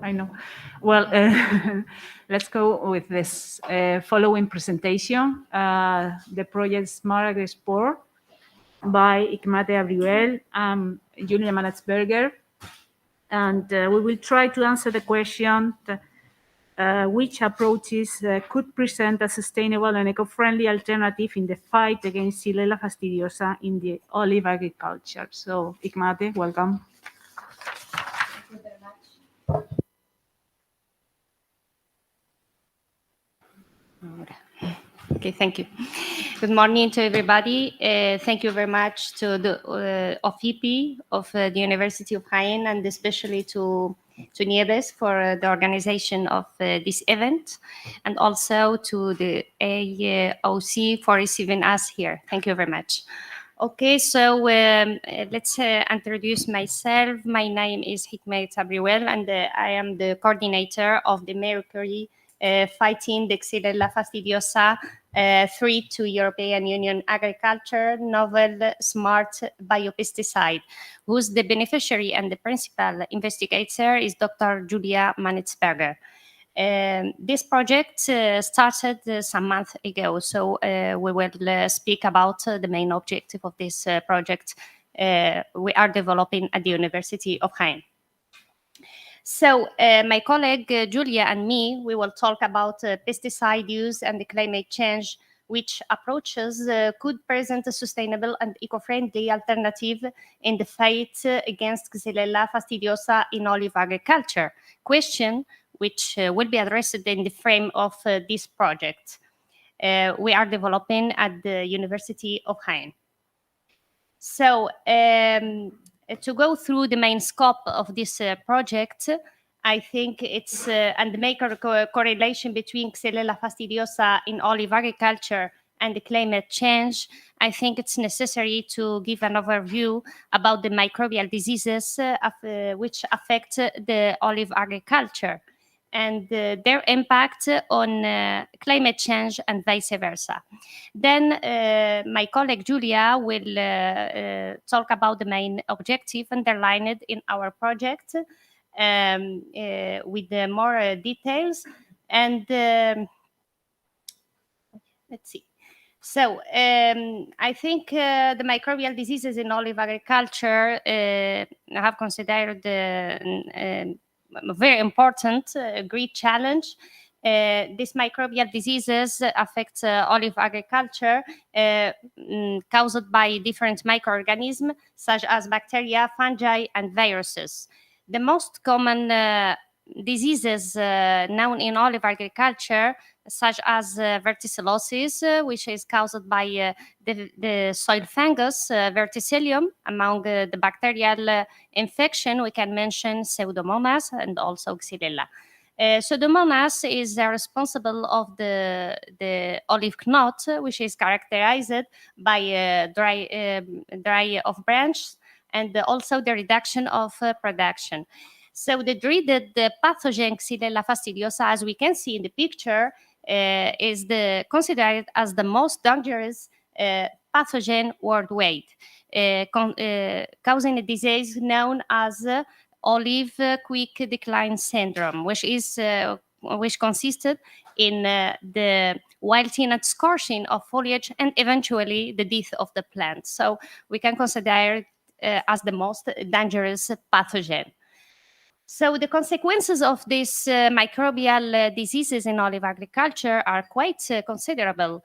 I know. Well, let's go with this following presentation. The project Smart Agri-Sport by Hikmate Abriuel and Julia Manetsberger. And we will try to answer the question, which approaches could present a sustainable and eco-friendly alternative in the fight against xelaela fastidiosa in the olive agriculture. So, Hikmate, welcome. Thank you very much. Okay, thank you. Good morning to everybody. Thank you very much to the OFIPI of the University of Jaén and especially to Nieves for the organization of this event and also to the AOC for receiving us here. Thank you very much. Okay, so let's introduce myself. My name is Hikmate Abriuel and I am the coordinator of the Mercury fighting the xelaela fastidiosa threat to European Union agriculture novel smart biopesticide, whose the beneficiary and the principal investigator is Dr. Julia Manetsberger. This project started some months ago, so we will speak about the main objective of this project we are developing at the University of Jaén. So my colleague Julia and me, we will talk about pesticide use and the climate change which approaches could present a sustainable and eco-friendly alternative in the fight against xelaela fastidiosa in olive agriculture, question which will be addressed in the frame of this project we are developing at the University of Jaén. So to go through the main scope of this project, I think it's and make a correlation between xelaela fastidiosa in olive agriculture and the climate change. I think it's necessary to give an overview about the microbial diseases which affect the olive agriculture and their impact on climate change and vice versa. Then my colleague Julia will talk about the main objective underlined in our project with more details. And let's see. So I think the microbial diseases in olive agriculture have considered very important, great challenge. These microbial diseases affect olive agriculture caused by different microorganisms such as bacteria, fungi, and viruses. The most common diseases known in olive agriculture, such as verticillosis, which is caused by the soil fungus verticillium. Among the bacterial infection, we can mention Pseudomonas and also Xylella. Pseudomonas is responsible of the olive knot, which is characterized by dry of branch and also the reduction of production. So the dreaded pathogen Xylella fastidiosa, as we can see in the picture, is considered as the most dangerous pathogen worldwide, causing a disease known as olive quick decline syndrome, which consisted in the wilting and scorching of foliage and eventually the death of the plant. So we can consider it as the most dangerous pathogen. So the consequences of these microbial diseases in olive agriculture are quite considerable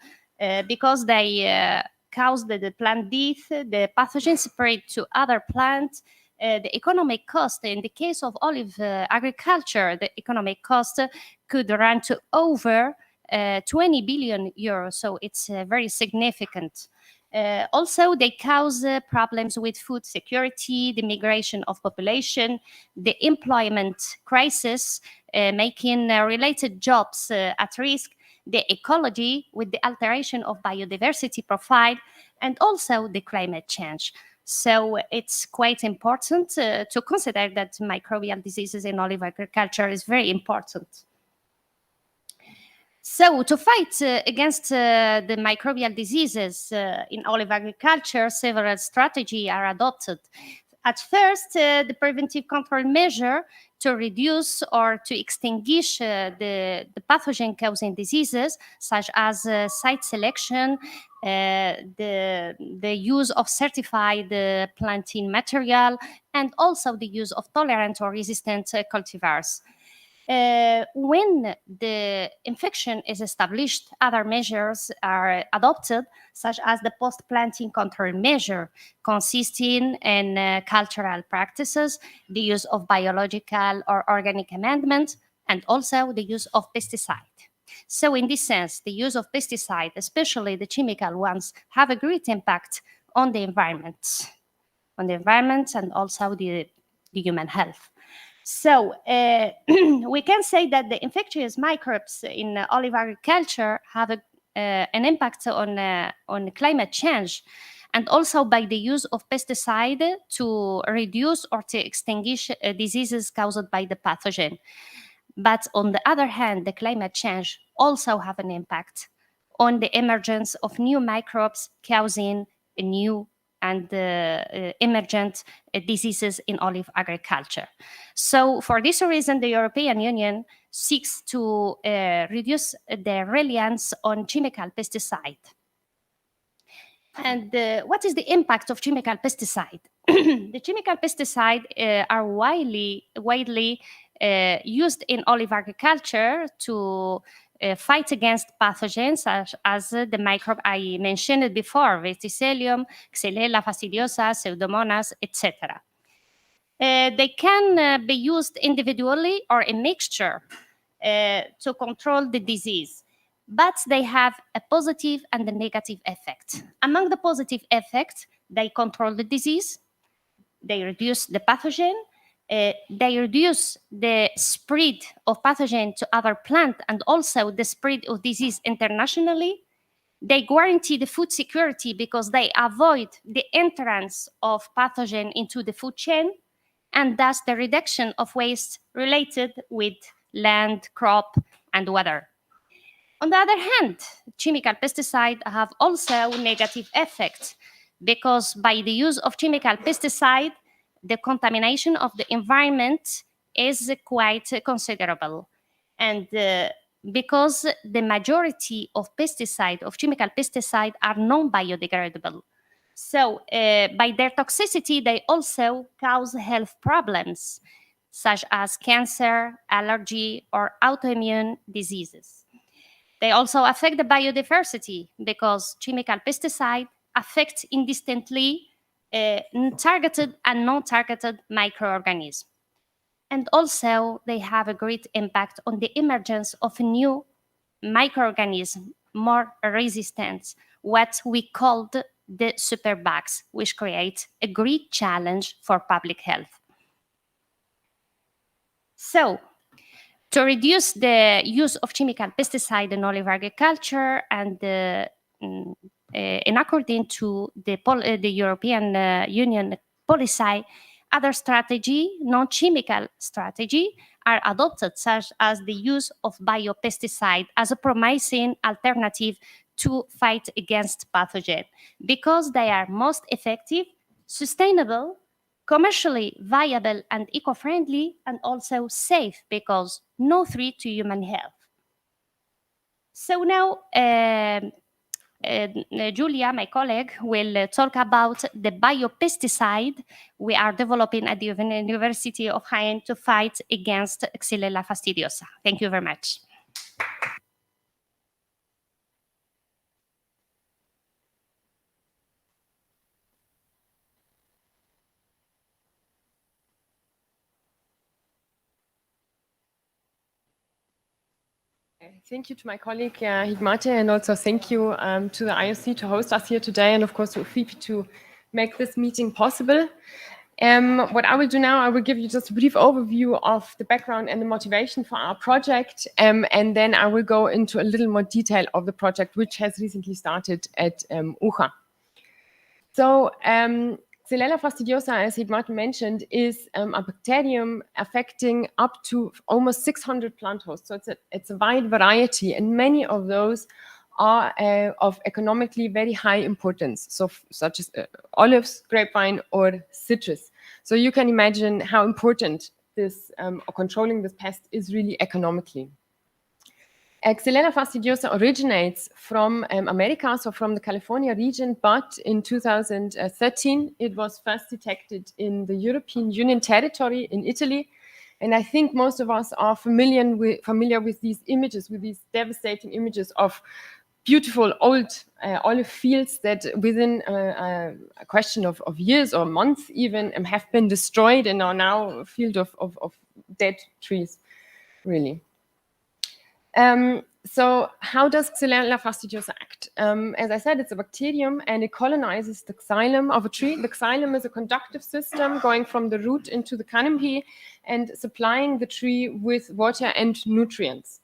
because they cause the plant death, the pathogen spread to other plants, the economic cost. In the case of olive agriculture, the economic cost could run to over 20 billion euros, so it's very significant. Also, they cause problems with food security, the migration of population, the employment crisis, making related jobs at risk, the ecology with the alteration of biodiversity profile, and also the climate change. So it's quite important to consider that microbial diseases in olive agriculture is very important. So to fight against the microbial diseases in olive agriculture, several strategies are adopted. At first, the preventive control measure to reduce or to extinguish the pathogen-causing diseases, such as site selection, the use of certified planting material, and also the use of tolerant or resistant cultivars. When the infection is established, other measures are adopted, such as the post-planting control measure, consisting in cultural practices, the use of biological or organic amendment, and also the use of pesticide. So in this sense, the use of pesticide, especially the chemical ones, have a great impact on the environment and also the human health. So we can say that the infectious microbes in olive agriculture have an impact on climate change, and also by the use of pesticide to reduce or to extinguish diseases caused by the pathogen. But on the other hand, the climate change also have an impact on the emergence of new microbes causing new and emergent diseases in olive agriculture. So for this reason, the European Union seeks to reduce the reliance on chemical pesticide. And what is the impact of chemical pesticide? The chemical pesticide are widely used in olive agriculture to fight against pathogens such as the microbe I mentioned before, Verticillium, xelaela fastidiosa, Pseudomonas, etc. They can be used individually or in mixture to control the disease, but they have a positive and a negative effect. Among the positive effects, they control the disease, they reduce the pathogen, they reduce the spread of pathogen to other plants and also the spread of disease internationally. They guarantee the food security because they avoid the entrance of pathogen into the food chain, and thus the reduction of waste related with land, crop, and weather. On the other hand, chemical pesticides have also negative effects because by the use of chemical pesticide, the contamination of the environment is quite considerable. And because the majority of chemical pesticide are non-biodegradable. So by their toxicity, they also cause health problems such as cancer, allergy, or autoimmune diseases. They also affect the biodiversity because chemical pesticides affect indistintly targeted and non-targeted microorganisms. And also, they have a great impact on the emergence of new microorganisms more resistant, what we called the superbugs, which create a great challenge for public health. So, to reduce the use of chemical pesticide in olive agriculture and in according to the European Union policy, other strategy, non-chemical strategy, are adopted, such as the use of biopesticide as a promising alternative to fight against pathogen, because they are most effective, sustainable, commercially viable and eco-friendly, and also safe because no threat to human health. So now, Julia, my colleague, will talk about the biopesticide we are developing at the University of Jaén to fight against xelaela fastidiosa. Thank you very much. Thank you to my colleague Hikmate, and also thank you to the IOC to host us here today, and of course to FIPI to make this meeting possible. What I will do now, I will give you just a brief overview of the background and the motivation for our project, and then I will go into a little more detail of the project, which has recently started at UJA. So, xelaela fastidiosa, as Hikmate mentioned, is a bacterium affecting up to almost 600 plant hosts. So it's a wide variety, and many of those are of economically very high importance, so such as olives, grapevine, or citrus. So you can imagine how important this controlling this pest is really economically. Xelaela fastidiosa originates from America, so from the California region, but in 2013 it was first detected in the European Union territory in Italy. And I think most of us are familiar with these images, with these devastating images of beautiful old olive fields that within a question of years or months even have been destroyed and are now a field of dead trees, really. So how does xelaela fastidiosa act? As I said, it's a bacterium and it colonizes the xylem of a tree. The xylem is a conductive system going from the root into the canopy and supplying the tree with water and nutrients.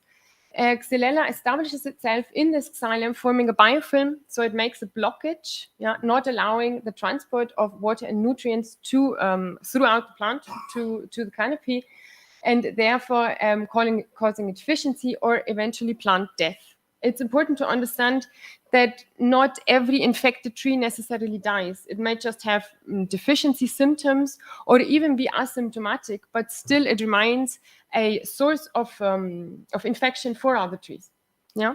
Xelaela establishes itself in this xylem, forming a biofilm, so it makes a blockage, not allowing the transport of water and nutrients to throughout the plant to the canopy, and therefore causing a deficiency or eventually plant death. It's important to understand that not every infected tree necessarily dies. It might just have deficiency symptoms or even be asymptomatic, but still it remains a source of infection for other trees. Yeah.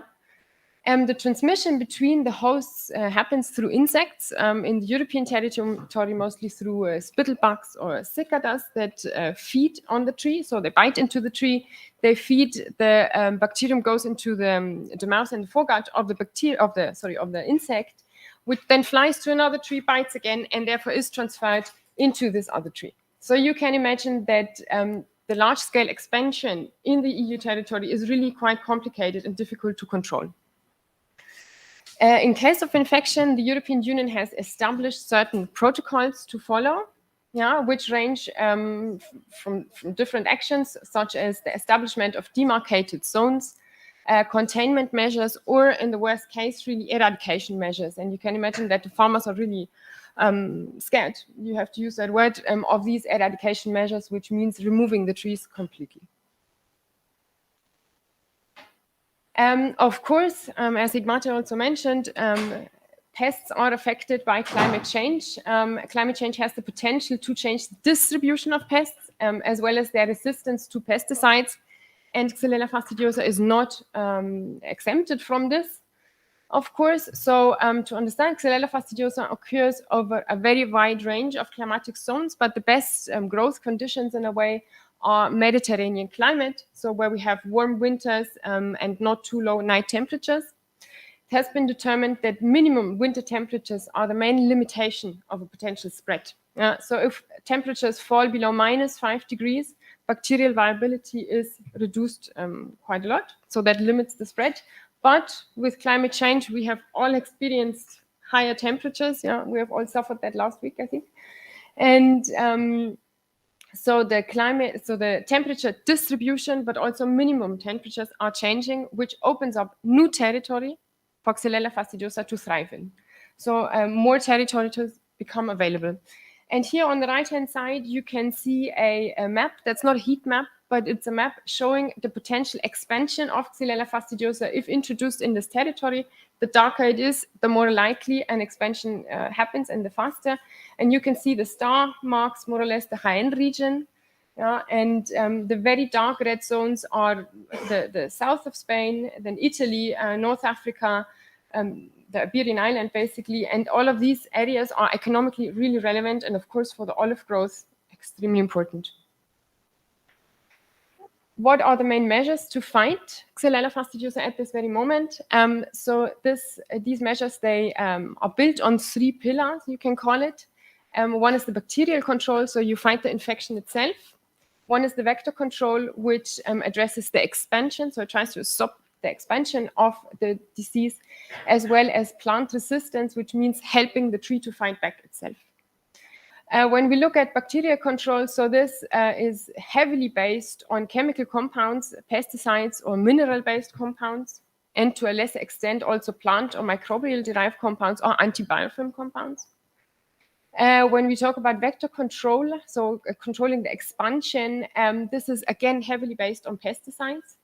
The transmission between the hosts happens through insects, in the European territory mostly through spittlebugs or cicadas that feed on the tree. So they bite into the tree, they feed, the bacterium goes into the mouth and the foregut of the insect, which then flies to another tree, bites again, and therefore is transferred into this other tree. So you can imagine that the large-scale expansion in the EU territory is really quite complicated and difficult to control. In case of infection, the European Union has established certain protocols to follow, which range from different actions, such as the establishment of demarcated zones, containment measures, or in the worst case, really eradication measures. And you can imagine that the farmers are really scared, you have to use that word, of these eradication measures, which means removing the trees completely. Of course, as Igmate also mentioned, pests are affected by climate change. Climate change has the potential to change the distribution of pests, as well as their resistance to pesticides. And Xylella fastidiosa is not exempted from this, of course. So to understand, Xylella fastidiosa occurs over a very wide range of climatic zones, but the best growth conditions in a way are Mediterranean climate, so where we have warm winters and not too low night temperatures. It has been determined that minimum winter temperatures are the main limitation of a potential spread. So if temperatures fall below -5 degrees, bacterial viability is reduced quite a lot, so that limits the spread. But with climate change, we have all experienced higher temperatures. We have all suffered that last week, I think. And so the temperature distribution, but also minimum temperatures are changing, which opens up new territory for Xylella fastidiosa to thrive in. So more territory to become available. And here on the right-hand side, you can see a map. That's not a heat map, but it's a map showing the potential expansion of Xylella fastidiosa if introduced in this territory. The darker it is, the more likely an expansion happens and the faster. And you can see the star marks more or less the Jaén region. And the very dark red zones are the south of Spain, then Italy, North Africa, the Iberian island, basically. And all of these areas are economically really relevant and, of course, for the olive growth, extremely important. What are the main measures to fight Xylella fastidiosa at this very moment? So these measures, they are built on 3 pillars, you can call it. One is the bacterial control, so you fight the infection itself. One is the vector control, which addresses the expansion, so it tries to stop the expansion of the disease, as well as plant resistance, which means helping the tree to fight back itself. When we look at bacterial control, so this is heavily based on chemical compounds, pesticides or mineral-based compounds, and to a lesser extent also plant or microbial-derived compounds or antibiofilm compounds. When we talk about vector control, so controlling the expansion, this is again heavily based on pesticides.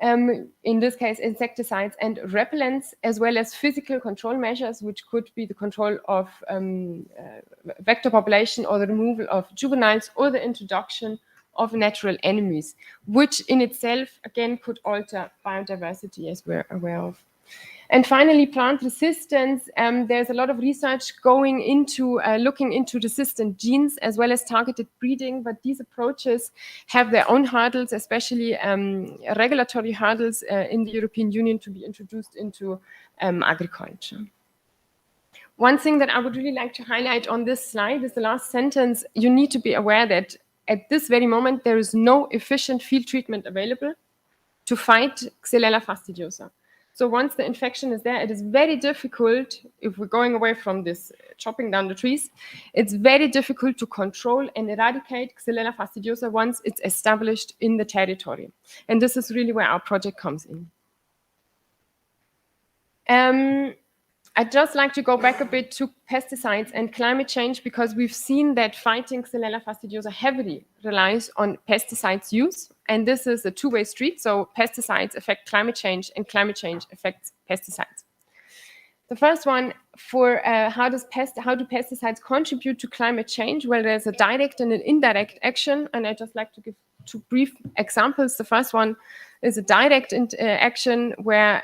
In this case, insecticides and repellents, as well as physical control measures, which could be the control of vector population or the removal of juveniles or the introduction of natural enemies, which in itself, again, could alter biodiversity, as we're aware of. And finally, plant resistance. There's a lot of research going into looking into resistant genes as well as targeted breeding, but these approaches have their own hurdles, especially regulatory hurdles in the European Union to be introduced into agriculture. One thing that I would really like to highlight on this slide is the last sentence. You need to be aware that at this very moment, there is no efficient field treatment available to fight Xylella fastidiosa. So once the infection is there, it is very difficult, if we're going away from this chopping down the trees, it's very difficult to control and eradicate Xylella fastidiosa once it's established in the territory. And this is really where our project comes in. I'd just like to go back a bit to pesticides and climate change, because we've seen that fighting Xylella fastidiosa heavily relies on pesticides use. And this is a two-way street. So pesticides affect climate change and climate change affects pesticides. The first one, for how do pesticides contribute to climate change? Well, there's a direct and an indirect action. And I'd just like to give 2 brief examples. The first one is a direct action where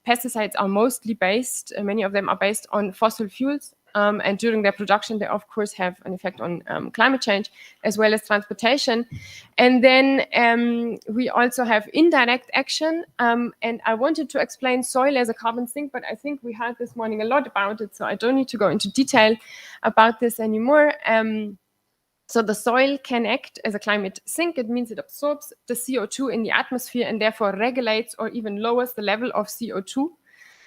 pesticides are mostly based, many of them are based on fossil fuels. And during their production, they of course have an effect on climate change as well as transportation. And then we also have indirect action. And I wanted to explain soil as a carbon sink, but I think we heard this morning a lot about it, so I don't need to go into detail about this anymore. So the soil can act as a climate sink. It means it absorbs the CO2 in the atmosphere and therefore regulates or even lowers the level of CO2.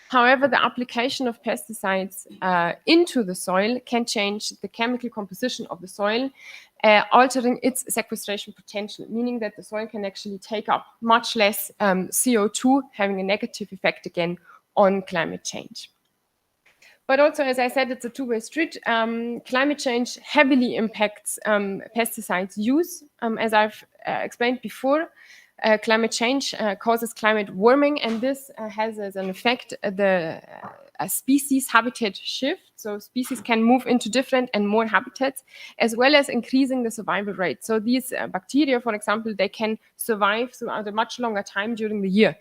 However, the application of pesticides into the soil can change the chemical composition of the soil, altering its sequestration potential, meaning that the soil can actually take up much less CO2, having a negative effect again on climate change. But also, as I said, it's a two-way street. Climate change heavily impacts pesticides use. As I've explained before, climate change causes climate warming, and this has as an effect the species habitat shift. So species can move into different and more habitats, as well as increasing the survival rate. So these bacteria, for example, they can survive throughout a much longer time during the year.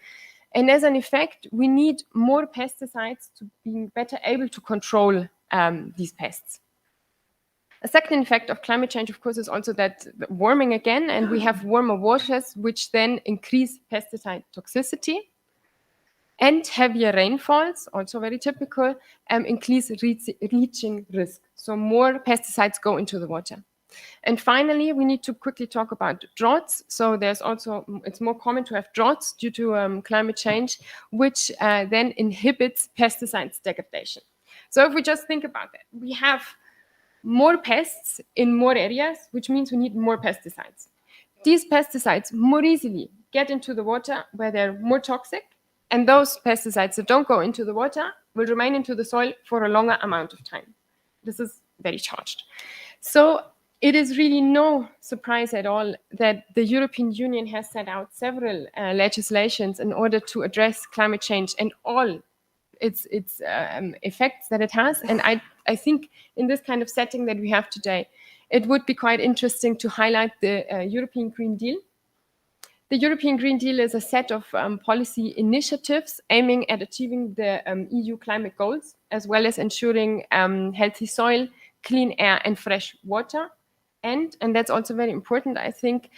And as an effect, we need more pesticides to be better able to control these pests. A second effect of climate change, of course, is also that warming again, and we have warmer waters, which then increase pesticide toxicity. And heavier rainfalls, also very typical, increase leaching risk. So more pesticides go into the water. And finally, we need to quickly talk about droughts. So there's also, it's more common to have droughts due to climate change, which then inhibits pesticides degradation. So if we just think about that, we have more pests in more areas, which means we need more pesticides. These pesticides more easily get into the water where they're more toxic, and those pesticides that don't go into the water will remain into the soil for a longer amount of time. This is very charged. So it is really no surprise at all that the European Union has set out several legislations in order to address climate change and all its effects that it has. And I think in this kind of setting that we have today, it would be quite interesting to highlight the European Green Deal. The European Green Deal is a set of policy initiatives aiming at achieving the EU climate goals, as well as ensuring healthy soil, clean air, and fresh water. And that's also very important, I think,